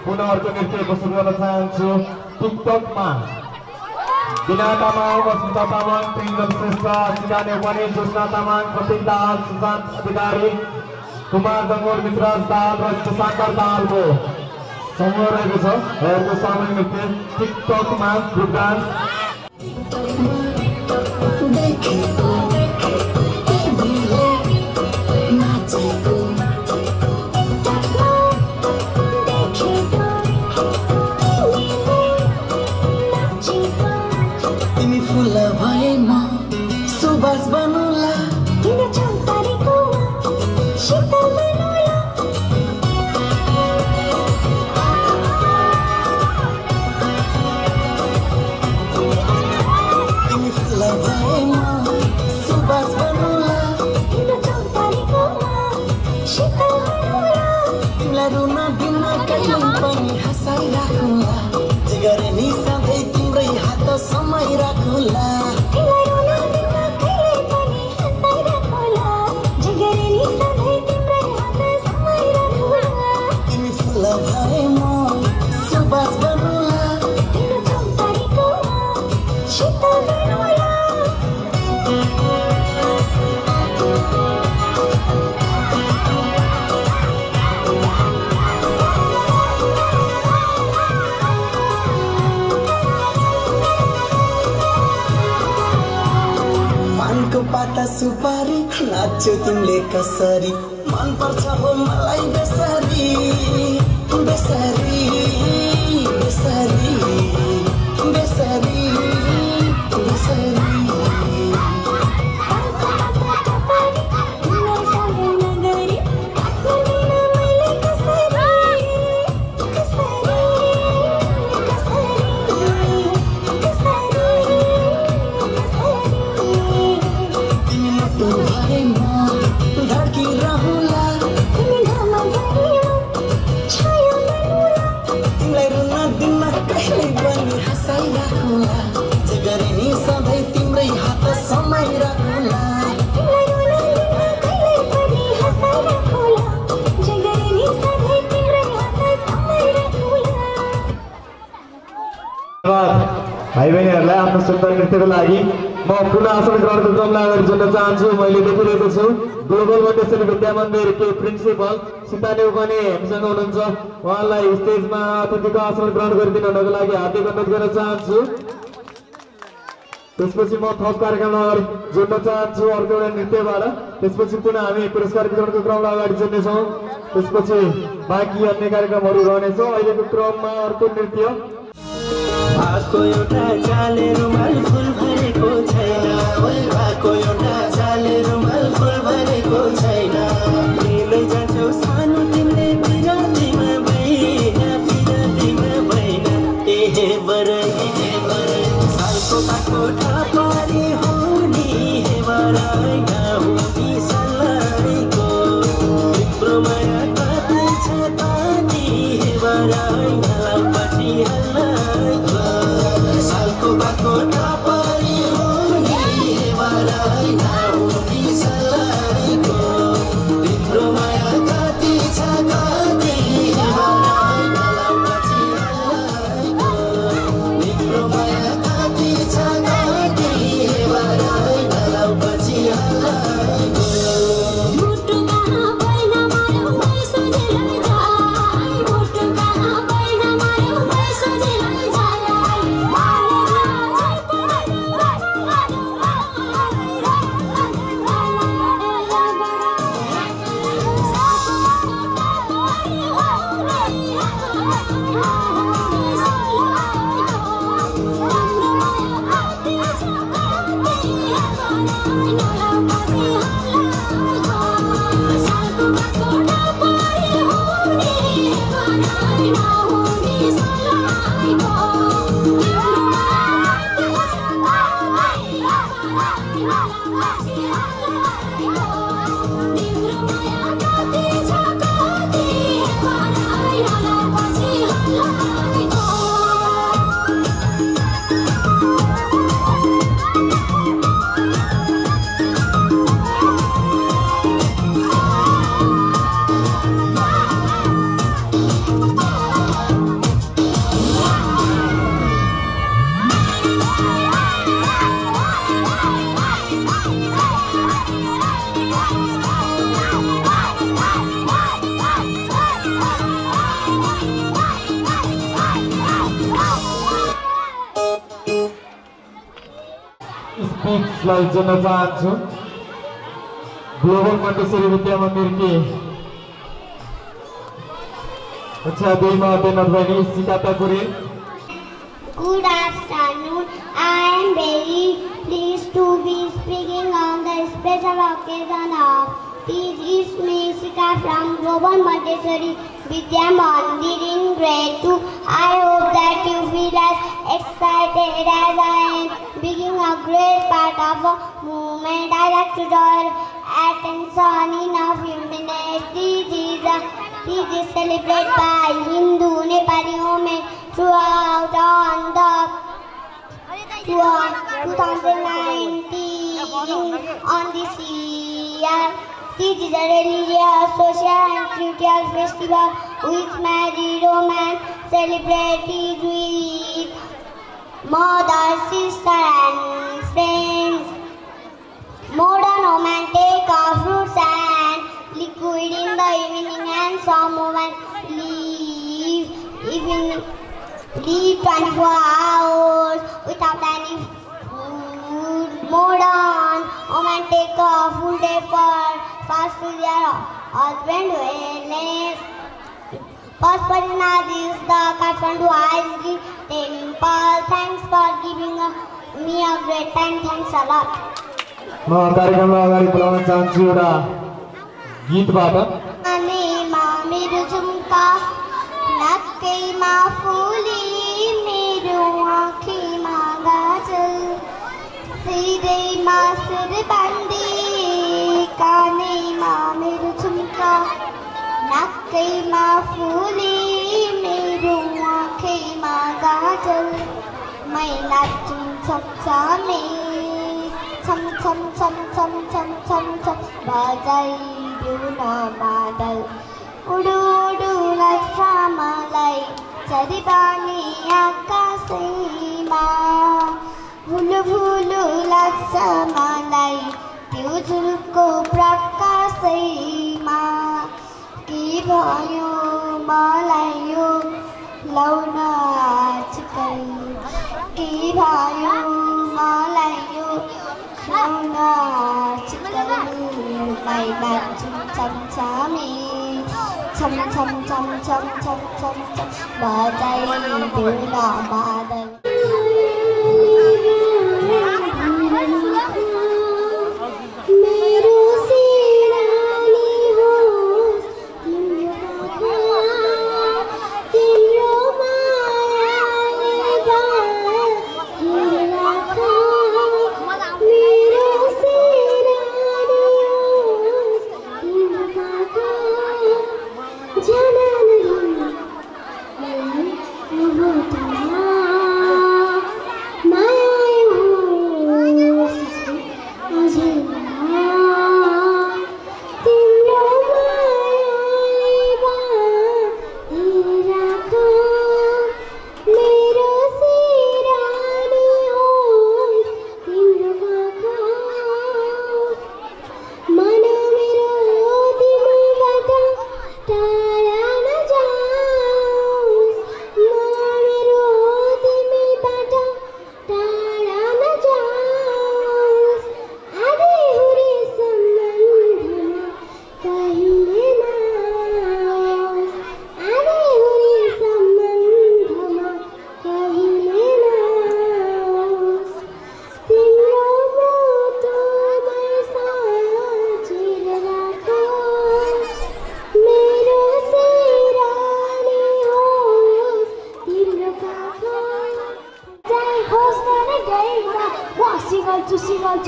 पुनः अर्को नृत्य प्रस्तुत गर्न चाहन्छु। टिकटकमा बिना तामाङ, वसन्त तामाङ, प्रिन्जल श्रेष्ठ, सिकाने पनि ज्योत्ना तामाङ, प्रतीक दाहाल, सुशान्त अधिकारी, कुमार जङ्गोर, मित्रराज दाहाल र शशाङ्कर दाहालको समूह रहेको छ। उहाँहरूको सामूहिक नृत्य टिकटकमा ग्रुप डान्स। सुपारी नाच्यो तिमीले कसरी मन पर्छ हो मलाई बेसरी बेसरी बेसरी बेसरी बेसरी भाइ बहिनीहरूलाई आफ्नो सुन्दर नृत्यको लागि म पुनः आसन ग्रहणको क्रमलाई अगाडि जोड्न चाहन्छु। मैले देखिरहेको छु ग्लोबल मोन्टेसरी विद्या मन्दिरको प्रिन्सिपल सीतादेव पनि हामीसँग हुनुहुन्छ। उहाँलाई स्टेजमा अतिथिको आसन ग्रहण गरिदिनु हुनको लागि हार्दिक अनुरोध गर्न चाहन्छु। त्यसपछि म थप कार्यक्रमलाई अगाडि जोड्न चाहन्छु अर्को एउटा नृत्यबाट। त्यसपछि पुनः हामी पुरस्कार वितरणको क्रमलाई अगाडि जोड्नेछौँ। त्यसपछि बाँकी अन्य कार्यक्रमहरू रहनेछौँ। अहिलेको क्रममा अर्को नृत्य आको एउटा चाले रुमाल फुल भरेको छैन आको एउटा चाले रुमाल फुल भरेको छैन तिमीले जान्छौ सानो तिमीले पिरातीमा भएन एहे बरै सालको पाको ठापारी हो नि हे बरै गाउँनी सल्लाइको तिम्रो माया कतै छ तानी हे बरै पछि हल्लाइको सालको बाको ठापारी हो नि हे बरै गाउँनी सल्लाइको तिम्रो माया कति छ कति हे बरै पछि हल्लाइको तिम्रो माया कति छ कति हे बरै पछि हल्लाइको मुटु कहाँ बैना मारौ सजिलै जाई मुटु कहाँ बैना मारौ सजिलै जाई स्पीचलाई जोड्न चाहन्छु। ग्लोबल मोन्टेसरी विद्या मन्दिर की कक्षा 2 में अध्ययनरत बहिनी सिकाता Kurel. Good afternoon. I am very pleased to be speaking on the special occasion of Teach Me Sika from Global Montessori Vidya Mandir in grade 2. I hope that you feel as excited as I am being a great part of a movement. I like to draw your attention in a few minutes. Teach is celebrated by Hindu, Nepali women throughout on the 2019 on this year. Teach is a religious, social and spiritual festival which married women celebrate with mother, sister and friends. Modern women take off fruits and liquid in the evening and some women leave 24 hours without any food. Modern women take a full day for fast to their husband wellness. Pashupatinath is the Kathmandu High Temple. Thanks for giving me a great time. Thanks a lot. म कार्यक्रममा अगाडि बोलाउन चाहन्छु एउटा गीतबाट। कानेमा मेरो झुम्का, नाकैमा फुली, मेरो आँखीमा गाजल, सिरैमा सिरबन्दी, कानेमा मेरो झुम्का, नाकैमा फुली, मेरो आँखीमा गाजल, मै नाच्छु छमछमे, छम छम छम छम छम छम छम बजाइदेऊ न मादल, उडु उडु लाग्छ मलाई चरीबानी आकाशैमा, भुलु भुलु लाग्छ मलाई त्यो झुलको प्रकाशैमा, के भयो मलाई यो लाउन आजकल, के भयो मलाई यो लाउन आजकल, मै नाच्छु छमछमे, छम छम छम छम छम छम छम बजाइदेऊ न मादल। मेरो सिरानी होस् तिम्रो तिम्रो मायाले बाँधेर राख, मेरो सिरानी होस् तिम्रो काखा, जननी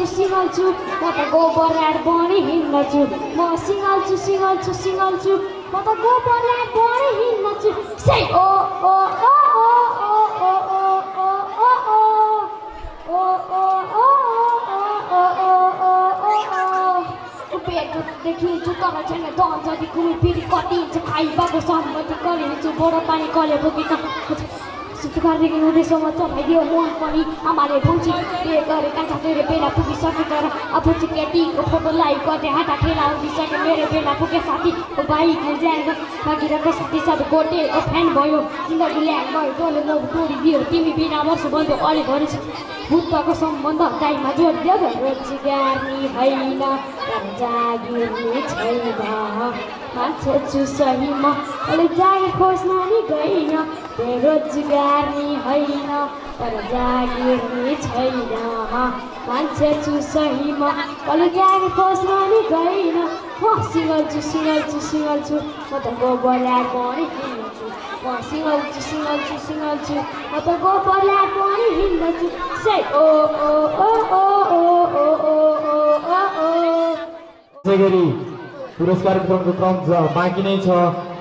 सिंगाल्छु म त गोबर ल्याड बढी हिँड्छु, म सिंगाल्छु सिंगाल्छु सिंगाल्छु म त गोबर ल्याड बढी हिँड्छु, से ओ ओ ओ ओ ओ ओ ओ ओ ओ ओ पेटदेखि जुत्तामा छैन दन्जरी कुमी फेरि कटिन्छ खाइबाको सम्पत्ति कलिन्छु बोरा पानी कले बोकी त सुत्कादेखि उदेशमा चलाइदियो मन पनि आमाले भन्छ बिहे गरेका साथीहरू बेला पुगिसके तर अब चाहिँ केटीको फोटो लाइक गर्दै हाता ठेला उठिसके मेरो बेला पुगे साथी बाइक ल्याएर मागिरहेको साथी सब गोटेको फ्यान भयो जिन्दगी ल्याङ भयो टोले म तोडिदियो तिमी बिना वर्ष बन्द अलि घरि बुद्धको सम्बन्ध गाईमा जोडिदियो रोजगारी होइन जागिर्ने छैन मान्छे छु सहीमा अलि जागिर खोज्न नि गइन बेरोजगार नि होइन तर जागिर्ने छैन मान्छे छु सहीमा अलि जागिर खोज्न नि गइन म सिंगल्छु सिंगल्छु सिंगल्छु म त गोबर ल्याड पनि हिँड्छु म सिंगल्छु सिंगल्छु सिंगल्छु म त गोबर ल्याड पनि हिँड्छु से ओ ओ ओ ओ ओ ओ ओ ओ त्यसैगरी पुरस्कार वितरणको क्रम बाँकी नै छ।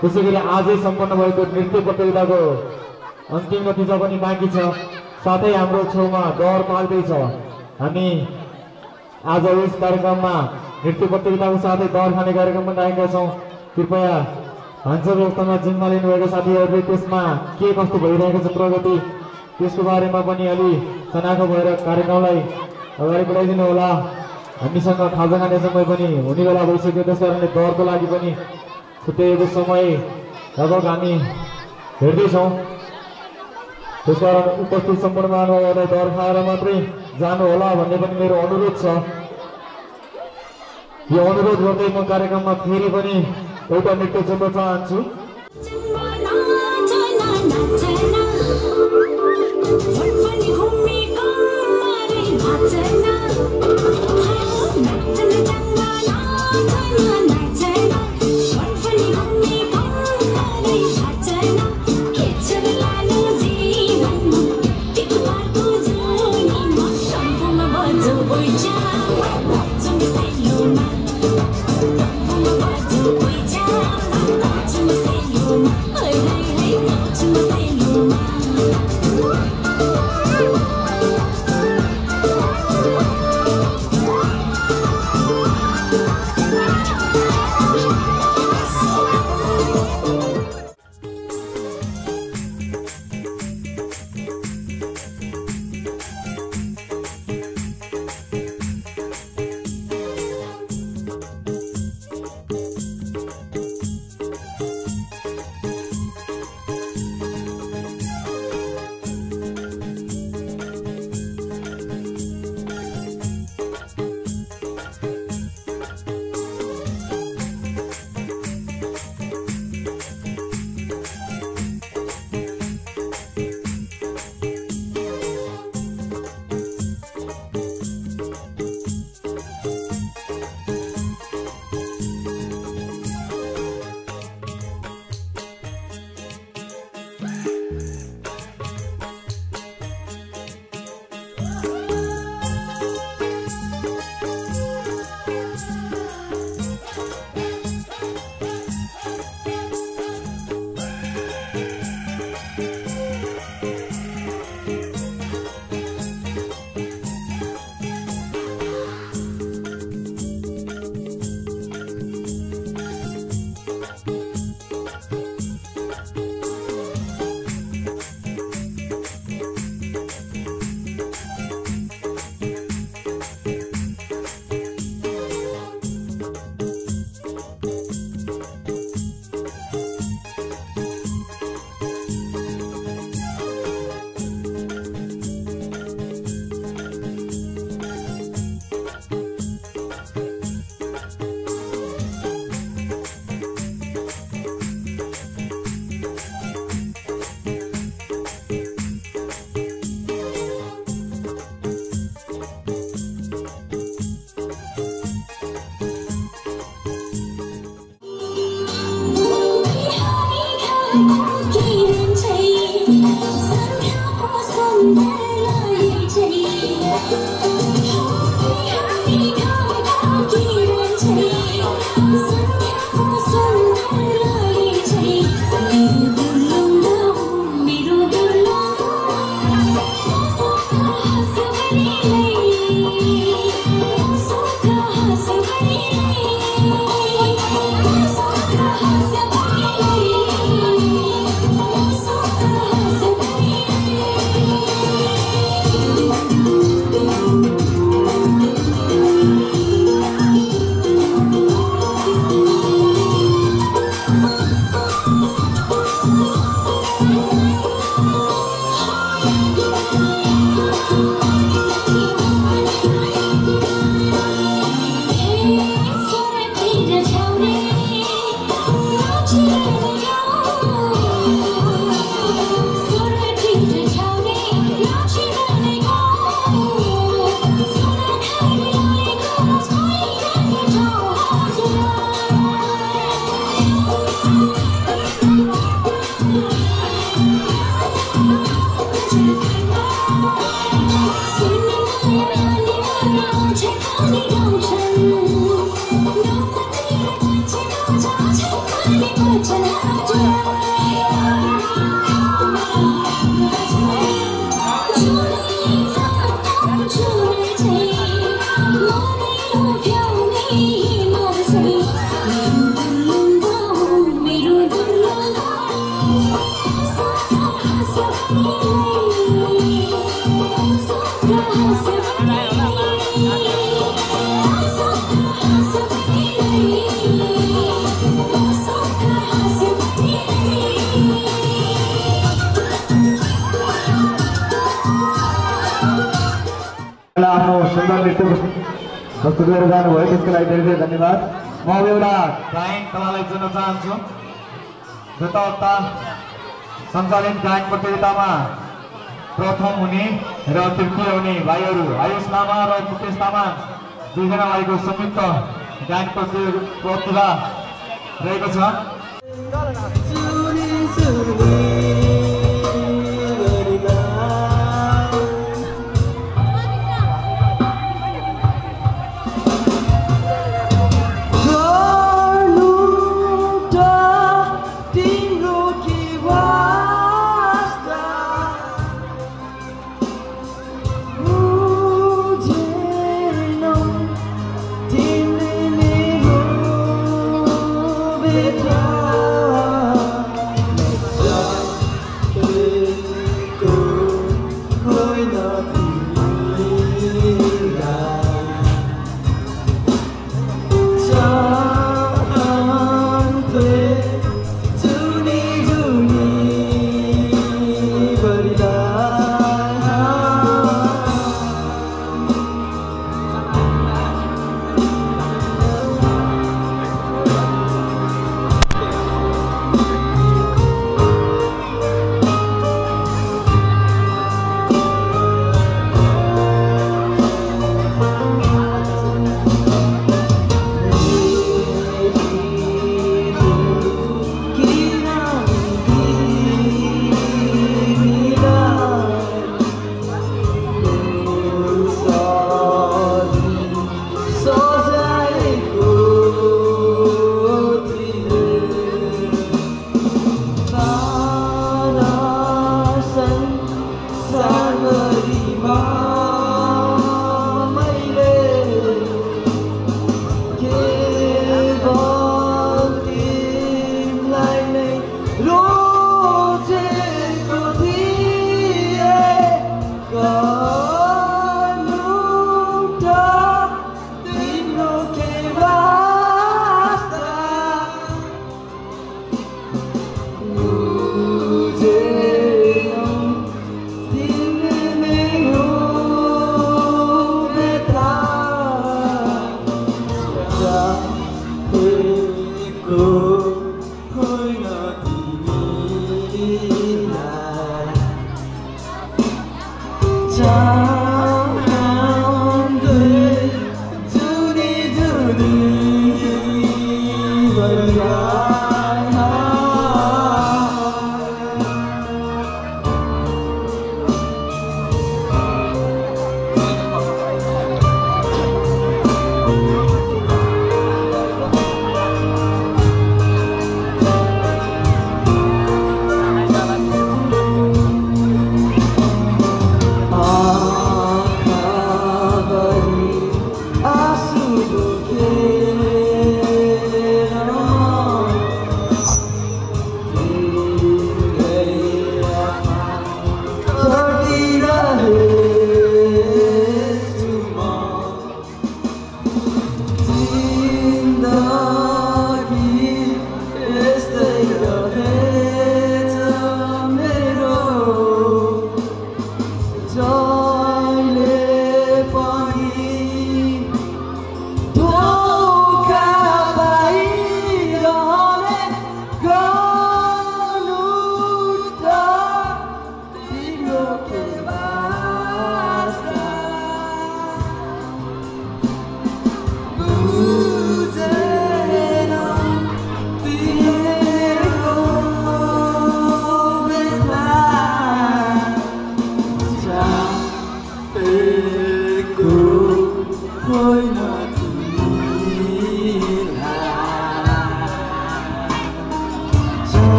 त्यसैगरी आजै सम्पन्न भएको नृत्य प्रतियोगिताको अन्तिम नतिजा पनि बाँकी छ। साथै हाम्रो छेउमा डर पाल्दैछ। हामी आज यस कार्यक्रममा नृत्य प्रतियोगिताको साथै दर खाने कार्यक्रम पनि राखेका छौँ। कृपया भान्सा व्यवस्थामा जिम्मा लिनुभएका साथीहरूले त्यसमा के कस्तो भइरहेको छ प्रगति त्यसको बारेमा पनि अलि सनाखो भएर कार्यक्रमलाई अगाडि बढाइदिनु होला। हामीसँग खाजा खाने समय पनि हुने बेला भइसक्यो, त्यसकारणले दरको लागि पनि छुट्याएको समय लगभग हामी हेर्दैछौँ। त्यसकारण उपस्थित सम्पूर्ण महानुभावहरूलाई दर खाएर मात्रै जानु होला भन्ने पनि मेरो अनुरोध छ। यो अनुरोध गर्दै म कार्यक्रममा फेरि पनि एउटा नृत्य जोड्न चाहन्छु। प्रस्तुत गरेर जानुभयो त्यसको लागि धेरै धेरै धन्यवाद। म अब एउटा गायन कलालाई जोड्न चाहन्छु। गत सञ्चालित गायन प्रतियोगितामा प्रथम हुने र तृतीय हुने भाइहरू आयुष लामा र मुकेश तामाङ दुईजना भाइको संयुक्त गायन प्रतिभा रहेको छ।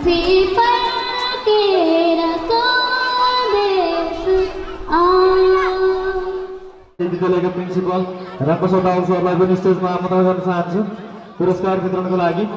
फर्केर स्वदेश विद्यालयका प्रिन्सिपल रामप्रसाद दाहाल सरलाई पनि स्टेजमा आमन्त्रण गर्न चाहन्छु पुरस्कार वितरणको लागि।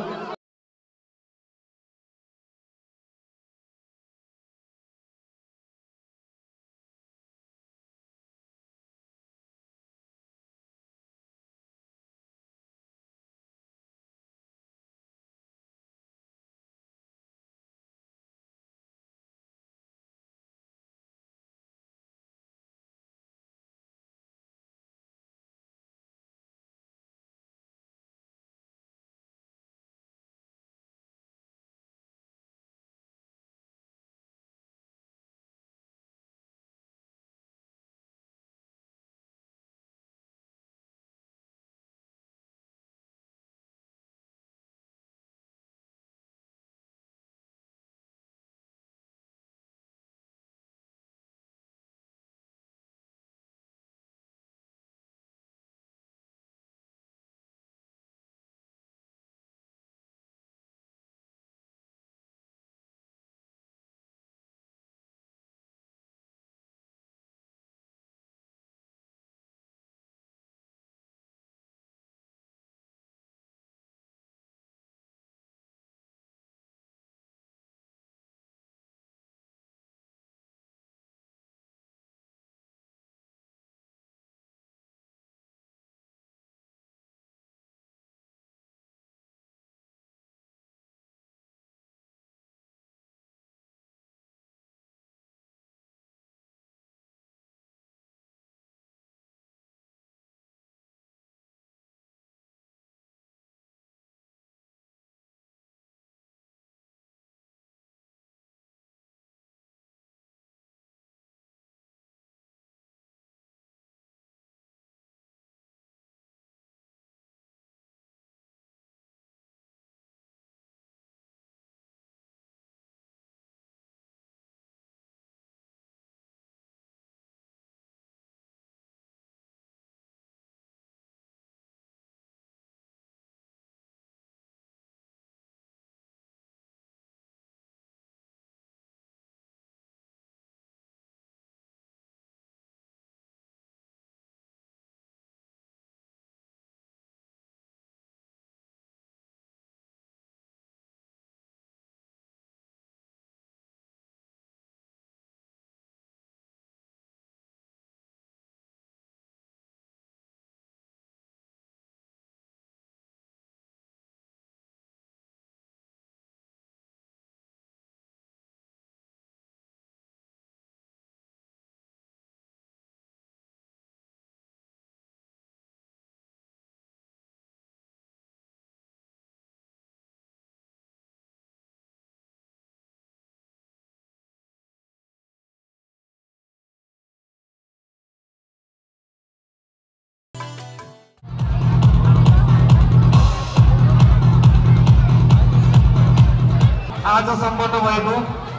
आज सम्पन्न भएको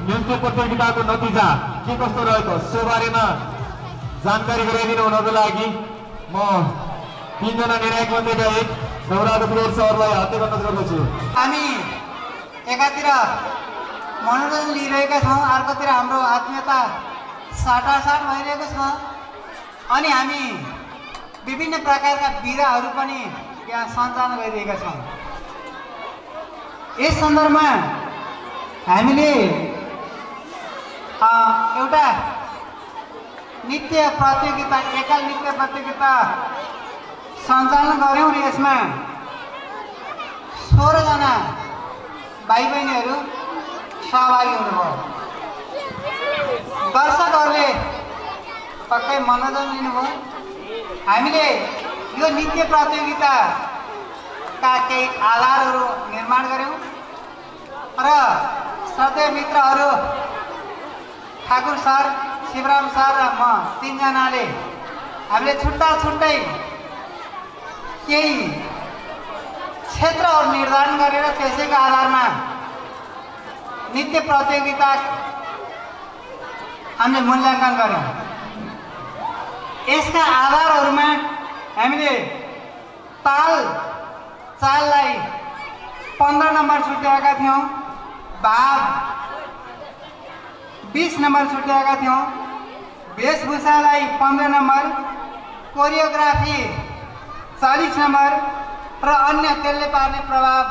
नृत्य प्रतियोगिताको नतिजा के कस्तो रहेको सो बारेमा जानकारी गराइदिनु हुनको लागि म तीनजना निर्णायक मध्येका एक नवरात्र प्लेयर सरलाई हार्दिक अनुरोध गर्दछु। हामी एकातिर मनोरञ्जन लिइरहेका छौँ, अर्कोतिर हाम्रो आत्मीयता साटासाट भइरहेको छ अनि हामी विभिन्न प्रकारका बिदाहरू पनि यहाँ सञ्चालन गरिरहेका छौँ। यस सन्दर्भमा हामीले एउटा नृत्य प्रतियोगिता एकल नृत्य प्रतियोगिता सञ्चालन गऱ्यौँ र यसमा 16 जना भाइ बहिनीहरू सहभागी हुनुभयो। दर्शकहरूले पक्कै मनोरञ्जन लिनुभयो। हामीले यो नृत्य प्रतियोगिताका केही आधारहरू निर्माण गऱ्यौँ र श्रद्धेय मित्रहरू ठाकुर सर, शिवराम सर र म तीनजनाले हामीले छुट्टा छुट्टै केही क्षेत्रहरू निर्धारण गरेर त्यसैको आधारमा नृत्य प्रतियोगिता हामीले मूल्याङ्कन गऱ्यौँ। यसका आधारहरूमा हामीले चाललाई 15 नम्बर छुट्याएका थियौँ, भाग 20 नम्बर छुट्याएका थियौँ। वेशभूषालाई 15 नम्बर, कोरियोग्राफी 40 नम्बर र अन्य त्यसले पार्ने प्रभाव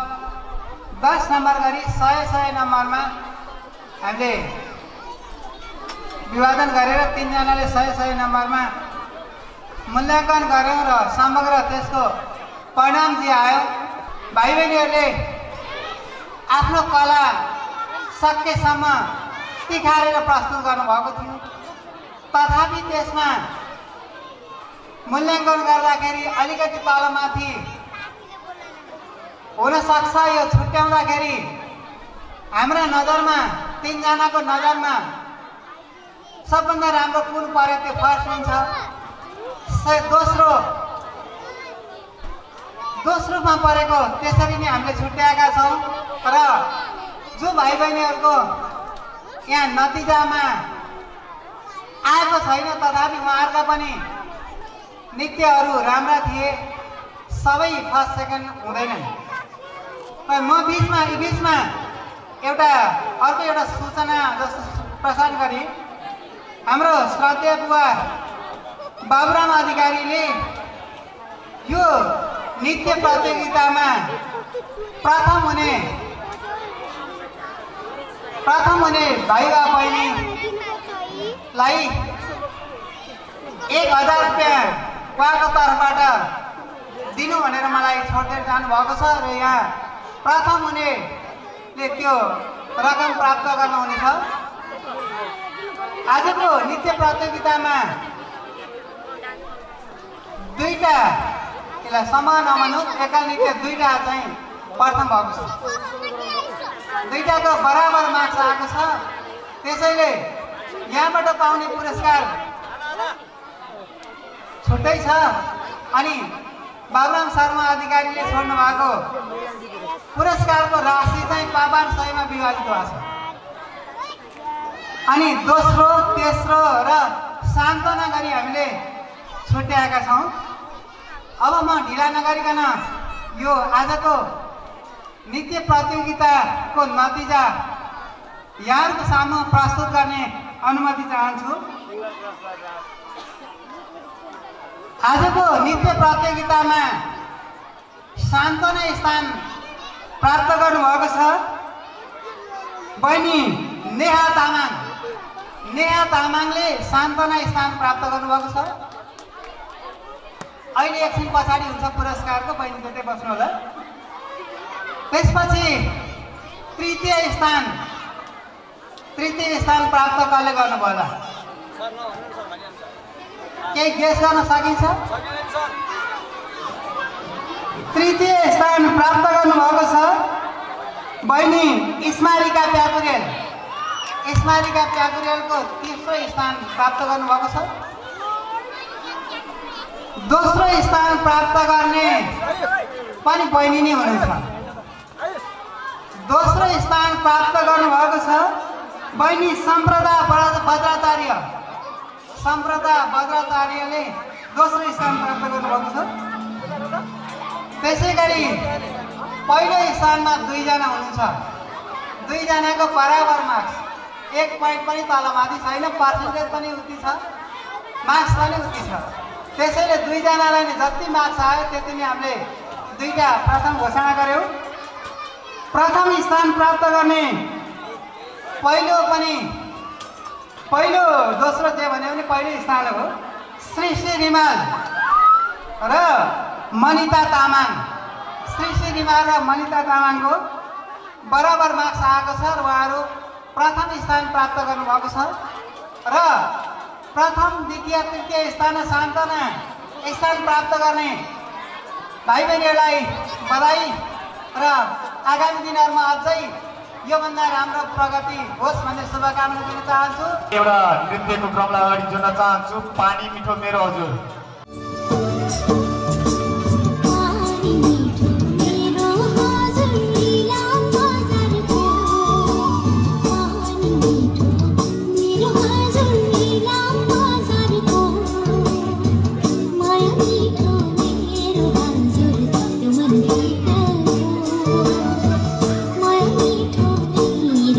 10 नम्बर गरी 100 नम्बरमा हामीले विभाजन गरेर 3 जनाले 100 नम्बरमा मूल्याङ्कन गऱ्यौँ र समग्र त्यसको परिणाम जे आयो, भाइ बहिनीहरूले आफ्नो कला सकेसम्म तिखारेर प्रस्तुत गर्नुभएको थियो। तथापि त्यसमा मूल्याङ्कन गर्दाखेरि अलिकति तलमाथि हुन सक्छ। यो छुट्याउँदाखेरि हाम्रा नजरमा 3 जनाको नजरमा सबभन्दा राम्रो कुन पर्यो त्यो फर्स्ट हुन्छ। दोस्रोमा परेको त्यसरी नै हामीले छुट्याएका छौँ। र जो भाइ बहिनीहरूको यहाँ नतिजामा आएको छैन तथापि उहाँहरूका पनि नृत्यहरू राम्रा थिए। सबै फर्स्ट सेकेन्ड हुँदैनन्। म बिचमा अर्को एउटा सूचना जस्तो प्रसारण गरी हाम्रो श्रद्धेय बुवा बाबुराम अधिकारीले यो नृत्य प्रतियोगितामा प्रथम हुने भाइ वा बहिनीलाई 1000 रुपियाँ उहाँको तर्फबाट दिनु भनेर मलाई छोडेर जानुभएको छ र यहाँ प्रथम हुनेले त्यो रकम प्राप्त गर्नुहुनेछ। आजको नृत्य प्रतियोगितामा दुईटा, यसलाई समान नमानौँ, एकाल नृत्य दुईटा चाहिँ प्रथम भएको छ। दुईटाको बराबर मार्क्स आएको छ। त्यसैले यहाँबाट पाउने पुरस्कार छुट्टै छ। अनि बाबुराम शर्मा अधिकारीले छोड्नु भएको पुरस्कारको राशि चाहिँ 500 मा विभाजित भएको छ। अनि दोस्रो, तेस्रो र सान्त्वना गरी हामीले छुट्याएका छौँ। अब म ढिला नगरिकन यो आजको नृत्य प्रतियोगिताको नतिजा यहाँहरूको सामु प्रस्तुत गर्ने अनुमति चाहन्छु। आजको नृत्य प्रतियोगितामा सान्त्वना स्थान प्राप्त गर्नुभएको छ बहिनी नेहा तामाङ। नेहा तामाङले सान्त्वना स्थान प्राप्त गर्नुभएको छ। अहिले एकछिन पछाडि हुन्छ पुरस्कारको, बहिनी त्यतै बस्नु होला। त्यसपछि तृतीय स्थान प्राप्त कसले गर्नुभयो होला? केही गेस गर्न सकिन्छ? तृतीय स्थान प्राप्त गर्नुभएको छ बहिनी स्मारिका प्याकुरेल। स्मारिका प्याकुरेलको तेस्रो स्थान प्राप्त गर्नुभएको छ। दोस्रो स्थान प्राप्त गर्ने पनि बहिनी नै हुनुहुन्छ। दोस्रो स्थान प्राप्त गर्नुभएको छ बहिनी सम्प्रदा बज्राचार्य। सम्प्रदा बज्राचार्यले दोस्रो स्थान प्राप्त गर्नुभएको छ। त्यसै गरी पहिलो स्थानमा 2 जना हुनुहुन्छ। 2 जनाको बराबर मार्क्स, 1 पोइन्ट पनि तलमाथि छैन, पर्सेन्टेज पनि उति छ, मार्क्स पनि उति छ। त्यसैले 2 जनालाई नै जति मार्क्स आयो त्यति नै हामीले 2टा प्रथम घोषणा गर्यौँ। प्रथम स्थान प्राप्त गर्ने पहिलो दोस्रो जे भन्यो भने पहिलो स्थान हो सृष्टि रिमाल र मनिता तामाङ। सृष्टि रिमाल र मनिता तामाङको बराबर मार्क्स आएको छ र उहाँहरू प्रथम स्थान प्राप्त गर्नुभएको छ। र प्रथम, द्वितीय, तृतीय स्थान सान्त्वना स्थान प्राप्त गर्ने भाइ बहिनीहरूलाई बधाई र आगामी दिनहरूमा अझै योभन्दा राम्रो प्रगति होस् भन्ने शुभकामना दिन चाहन्छु। एउटा नृत्यको क्रमलाई अगाडि जोड्न चाहन्छु। पानी मिठो मेरो हजुर। Thank you.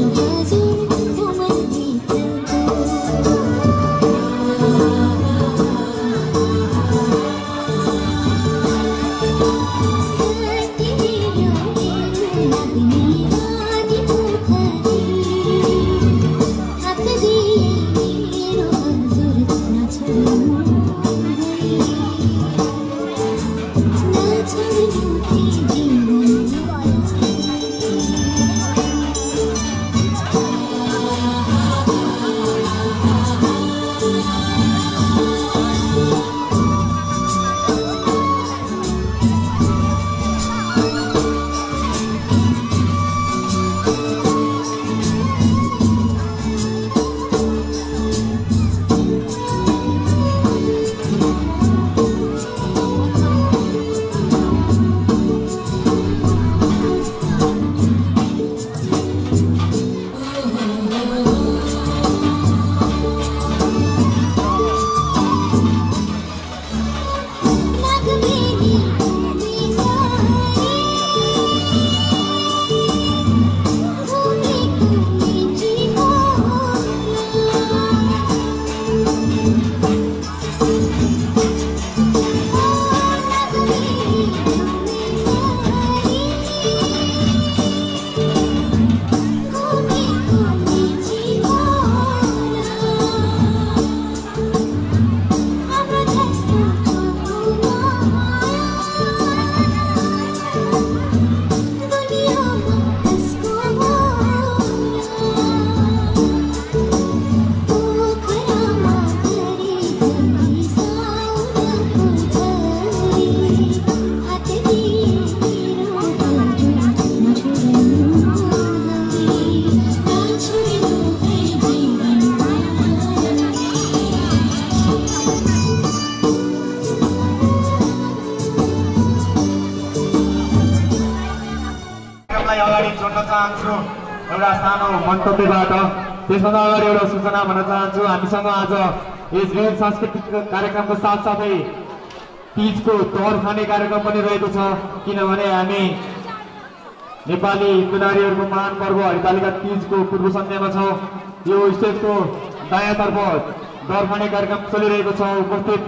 चाहन्छु एउटा सानो मन्तव्यबाट। त्यसभन्दा अगाडि एउटा सूचना भन्न चाहन्छु, हामीसँग आज यस विविध सांस्कृतिक कार्यक्रमको साथसाथै तीजको तोर खाने कार्यक्रम पनि रहेको छ। किनभने हामी नेपाली हिन्दू नारीहरूको महान पर्व हरितालिका तीजको पूर्व सन्ध्यामा छौँ। यो स्टेजको दायाँतर्फ दर खाने कार्यक्रम चलिरहेको छ। उपस्थित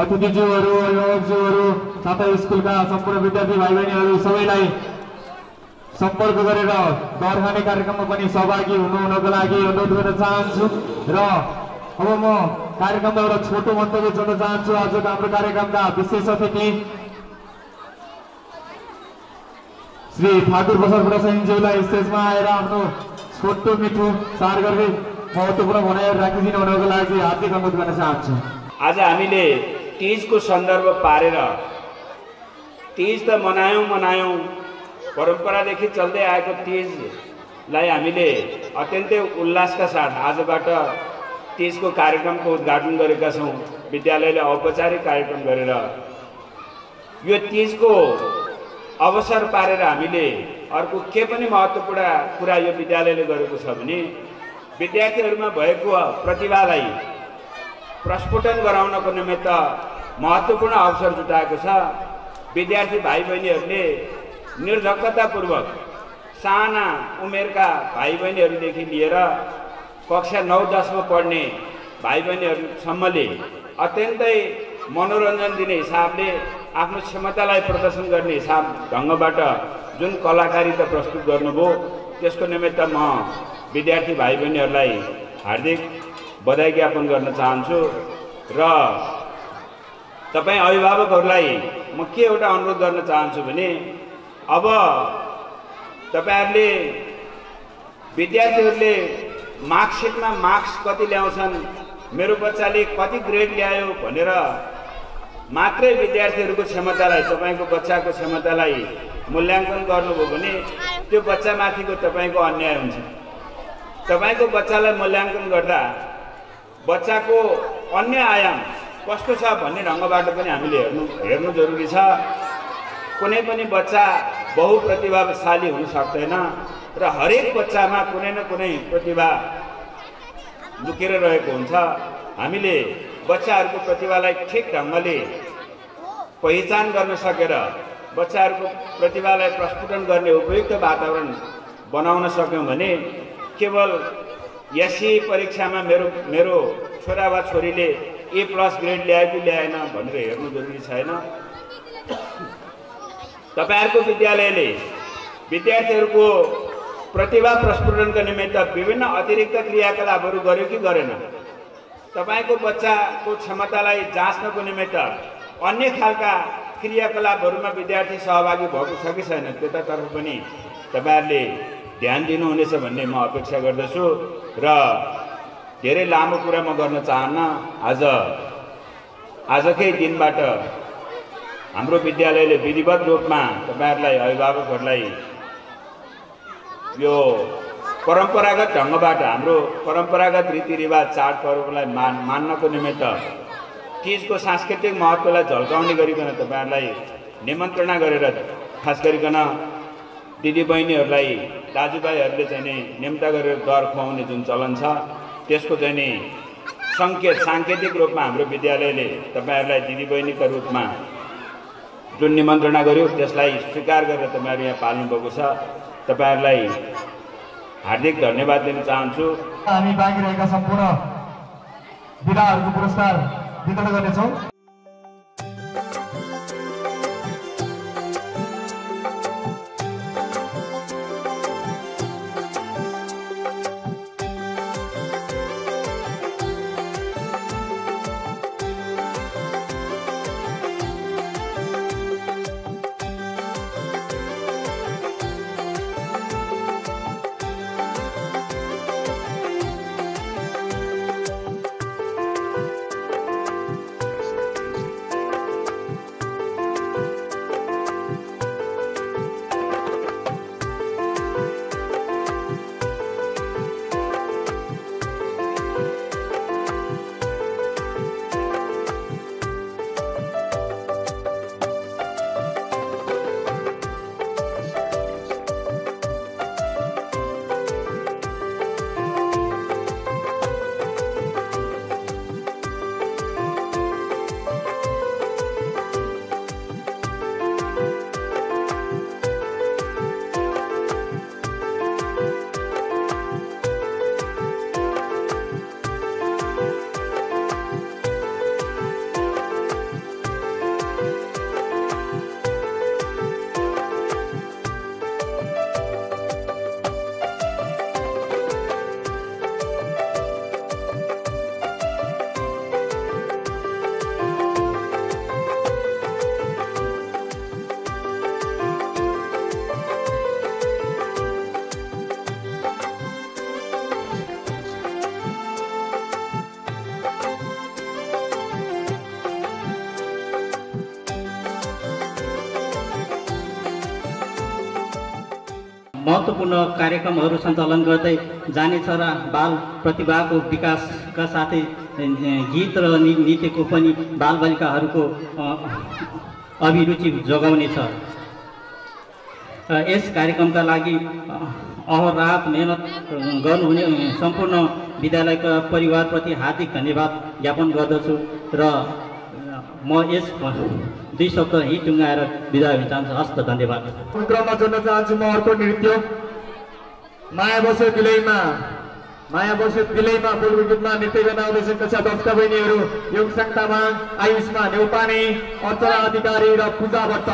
अतिथिज्यूहरू, अभिभावकज्यूहरू साथै स्कुलका सम्पूर्ण विद्यार्थी भाइ बहिनीहरू सबैलाई सम्पर्क गरेर दर खाने कार्यक्रममा पनि सहभागी हुनको लागि अनुरोध गर्न चाहन्छु। र अब म कार्यक्रममा एउटा छोटो मन्तव्य जोड्न चाहन्छु। आजको हाम्रो कार्यक्रमका विशेष अतिथि श्री ठाकुर बसर प्रसादज्यूलाई स्टेजमा आएर आफ्नो छोटो मिठो सार गर्दै महत्त्वपूर्ण भनाइहरू राखिदिनु हुनको लागि हार्दिक अनुरोध गर्न चाहन्छु। आज हामीले तीजको सन्दर्भ पारेर तीज त मनायौँ परम्परादेखि चल्दै आएको तीजलाई हामीले अत्यन्तै उल्लासका साथ आजबाट तीजको कार्यक्रमको उद्घाटन गरेका छौँ। विद्यालयले औपचारिक कार्यक्रम गरेर यो तीजको अवसर पारेर हामीले अर्को के पनि महत्त्वपूर्ण कुरा यो विद्यालयले गरेको छ भने विद्यार्थीहरूमा भएको प्रतिभालाई प्रस्फुटन गराउनको निमित्त महत्त्वपूर्ण अवसर जुटाएको छ। विद्यार्थी भाइ बहिनीहरूले निर्धक्कतापूर्वक साना उमेरका भाइ बहिनीहरूदेखि लिएर कक्षा 9-10 मा पढ्ने भाइ बहिनीहरूसम्मले अत्यन्तै मनोरञ्जन दिने हिसाबले आफ्नो क्षमतालाई प्रदर्शन गर्ने हिसाब ढङ्गबाट जुन कलाकारिता प्रस्तुत गर्नुभयो त्यसको निमित्त म विद्यार्थी भाइ बहिनीहरूलाई हार्दिक बधाई ज्ञापन गर्न चाहन्छु। र तपाईँ अभिभावकहरूलाई म के एउटा अनुरोध गर्न चाहन्छु भने अब तपाईहरुले विद्यार्थीहरूले मार्कसिटमा मार्क्स कति ल्याउँछन्, मेरो बच्चाले कति ग्रेड ल्यायो भनेर मात्रै विद्यार्थीहरूको क्षमतालाई तपाईको बच्चाको क्षमतालाई मूल्याङ्कन गर्नुभयो भने त्यो बच्चामाथिको तपाईको अन्याय हुन्छ। तपाईको बच्चालाई मूल्याङ्कन गर्दा बच्चाको अन्य आयाम कस्तो छ भन्ने ढङ्गबाट पनि हामीले हेर्नु जरुरी छ। कुनै पनि बच्चा बहुप्रतिभाशाली हुन सक्दैन र हरेक बच्चामा कुनै न कुनै प्रतिभा लुकेर रहेको हुन्छ। हामीले बच्चाहरूको प्रतिभालाई ठिक ढङ्गले पहिचान गर्न सकेर बच्चाहरूको प्रतिभालाई प्रस्फुटन गर्ने उपयुक्त वातावरण बनाउन सक्यौं भने केवल एससी परीक्षामा मेरो छोरा वा छोरीले A+ ग्रेड ल्यायो कि ल्याएन भनेर हेर्नु जरुरी छैन। तपाईहरुको विद्यालयले विद्यार्थीहरूको प्रतिभा प्रस्फुटनका निमित्त विभिन्न अतिरिक्त क्रियाकलापहरू गर्यो कि गरेन, तपाईको बच्चाको क्षमतालाई जाँच्नको निमित्त अन्य खालका क्रियाकलापहरूमा विद्यार्थी सहभागी भएको छ कि छैन त्यतातर्फ पनि तपाईहरुले ध्यान दिनुहुनेछ भन्ने म अपेक्षा गर्दछु। र धेरै लामो कुरा म गर्न चाहन्न। आजकै दिनबाट हाम्रो विद्यालयले विधिवत रूपमा तपाईहरुलाई अभिभावकहरूलाई यो परम्परागत ढङ्गबाट हाम्रो परम्परागत रीतिरिवाज चाडपर्वलाई मान्नको निमित्त तीजको सांस्कृतिक महत्त्वलाई झल्काउने गरिकन तपाईहरुलाई निमन्त्रणा गरेर खास गरिकन दिदीबहिनीहरूलाई दाजुभाइहरूले चाहिँ नि निम्ता गरेर दर खुवाउने जुन चलन छ त्यसको चाहिँ नि सांकेतिक रूपमा हाम्रो विद्यालयले तपाईहरुलाई दिदीबहिनीका रूपमा जुन निमन्त्रणा गर्यो त्यसलाई स्वीकार गरेर तपाईहरु यहाँ पाल्नु भएको छ। तपाईहरुलाई हार्दिक धन्यवाद दिन चाहन्छु। हामी बाँकी रहेका सम्पूर्ण विधाहरूको पुरस्कार वितरण गर्नेछौँ। महत्त्वपूर्ण कार्यक्रमहरू सञ्चालन गर्दै जानेछ र बाल प्रतिभाको विकासका साथै गीत र नृत्यको पनि बालबालिकाहरूको अभिरुचि जगाउनेछ। यस कार्यक्रमका लागि अहोरात मेहनत गर्नुहुने सम्पूर्ण विद्यालयका परिवारप्रति हार्दिक धन्यवाद ज्ञापन गर्दछु र म यस 2 शब्द यहीँ टुङ्गाएर बिदा हुन चाहन्छु। हस्त धन्यवाद। क्रममा जोड्न चाहन्छु म अर्को नृत्य माया बस्यो दिलैमा बोलको गीतमा नृत्य गर्न आउँदैछन् कक्षा 10 का बहिनीहरू योगसाङ तामाङ, आयुष्मा नेउपाने, अर्चना अधिकारी र पूजा भट्ट।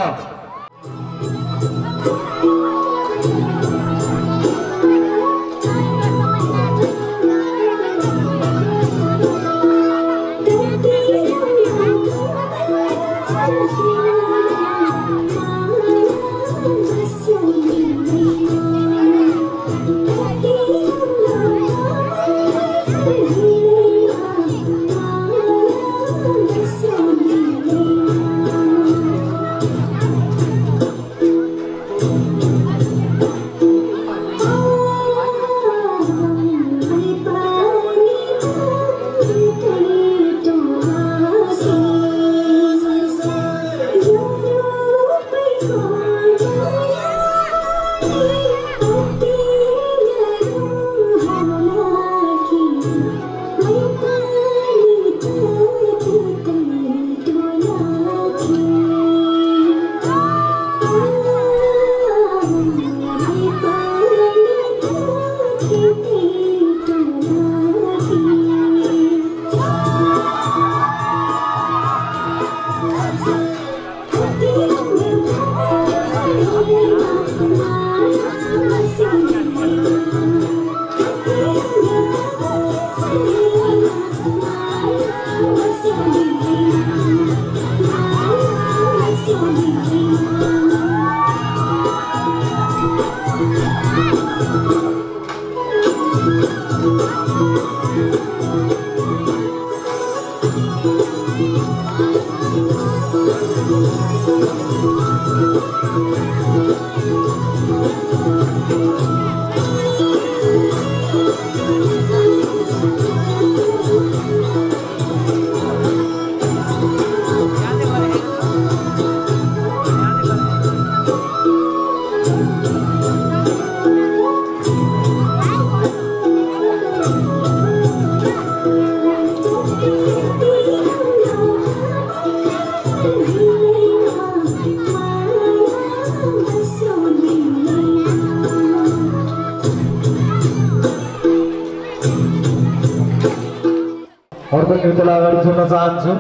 अर्को नृत्यलाई अगाडि जोड्न चाहन्छु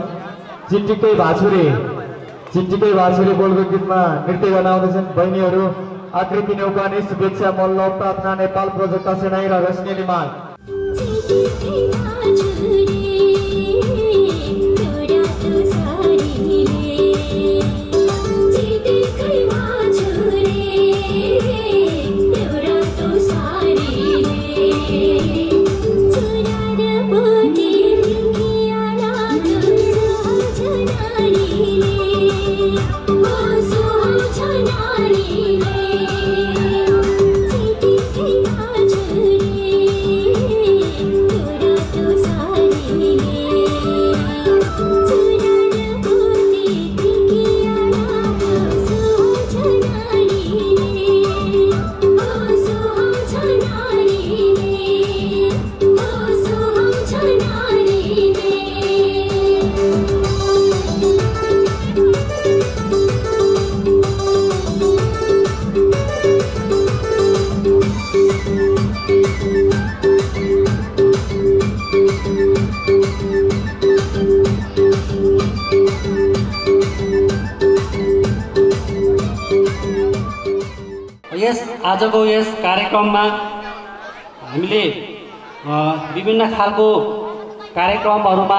चिट्टिकै भाछुरे बोलको गीतमा नृत्य गर्न आउँदैछन् बहिनीहरू आकृति नेउपाने, शुभेच्छा मल्ल, प्रार्थना नेपाल, प्रोजेक्ट सेनाई र रश्मि लिमाल। आजको यस कार्यक्रममा हामीले विभिन्न खालको कार्यक्रमहरूमा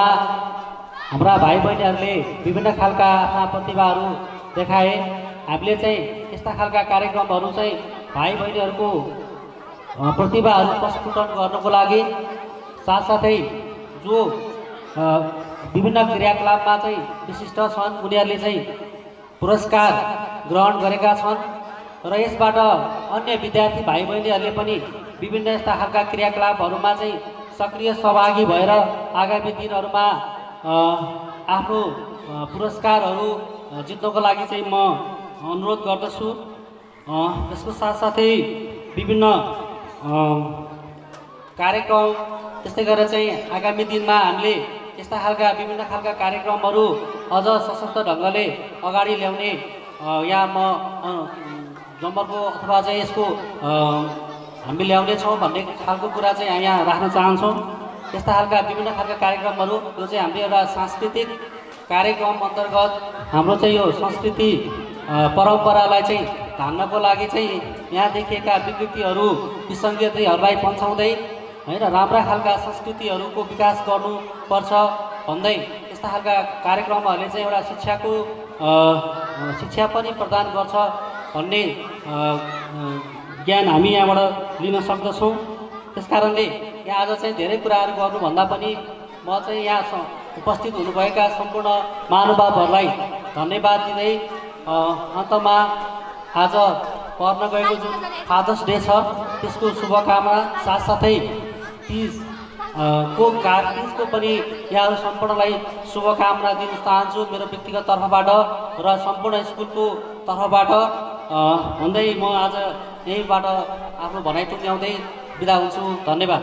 हाम्रा भाइ बहिनीहरूले विभिन्न खालका आफ्ना प्रतिभाहरू देखाए। हामीले चाहिँ यस्ता खालका कार्यक्रमहरू चाहिँ भाइ बहिनीहरूको प्रतिभाहरू प्रस्फुटन गर्नको लागि साथसाथै जो विभिन्न क्रियाकलापमा चाहिँ विशिष्ट छन् उनीहरूले चाहिँ पुरस्कार ग्रहण गरेका छन् र यसबाट अन्य विद्यार्थी भाइ बहिनीहरूले पनि विभिन्न यस्ता खालका क्रियाकलापहरूमा चाहिँ सक्रिय सहभागी भएर आगामी दिनहरूमा आफ्नो पुरस्कारहरू जित्नको लागि चाहिँ म अनुरोध गर्दछु। यसको साथसाथै विभिन्न कार्यक्रम त्यस्तै गरेर चाहिँ आगामी दिनमा हामीले यस्ता खालका विभिन्न खालका कार्यक्रमहरू अझ सशक्त ढङ्गले अगाडि ल्याउने यहाँ म नम्बरको अथवा चाहिँ यसको हामी ल्याउनेछौँ भन्ने खालको कुरा चाहिँ यहाँ राख्न चाहन्छौँ। यस्ता खालका विभिन्न खालका कार्यक्रमहरू यो चाहिँ हाम्रो एउटा सांस्कृतिक कार्यक्रम अन्तर्गत हाम्रो चाहिँ यो संस्कृति परम्परालाई चाहिँ धान्नको लागि चाहिँ यहाँ देखिएका विकृतिहरू विसङ्गतिहरूलाई पन्छाउँदै होइन राम्रा खालका संस्कृतिहरूको विकास गर्नुपर्छ भन्दै यस्ता खालका कार्यक्रमहरूले चाहिँ एउटा शिक्षा पनि प्रदान गर्छ भन्ने ज्ञान हामी यहाँबाट लिन सक्दछौँ। त्यसकारणले यहाँ आज चाहिँ धेरै कुराहरू गर्नुभन्दा पनि म चाहिँ यहाँ उपस्थित हुनुभएका सम्पूर्ण महानुभावहरूलाई धन्यवाद दिँदै अन्तमा आज पर्न गएको जुन फादर्स डे छ त्यसको शुभकामना साथसाथै तीजको पनि यहाँहरू सम्पूर्णलाई शुभकामना दिन चाहन्छु मेरो व्यक्तिगत तर्फबाट र सम्पूर्ण स्कुलको तर्फबाट भन्दै म आज यहीँबाट आफ्नो भनाइ टुङ्ग्याउँदै बिदा हुन्छु। धन्यवाद।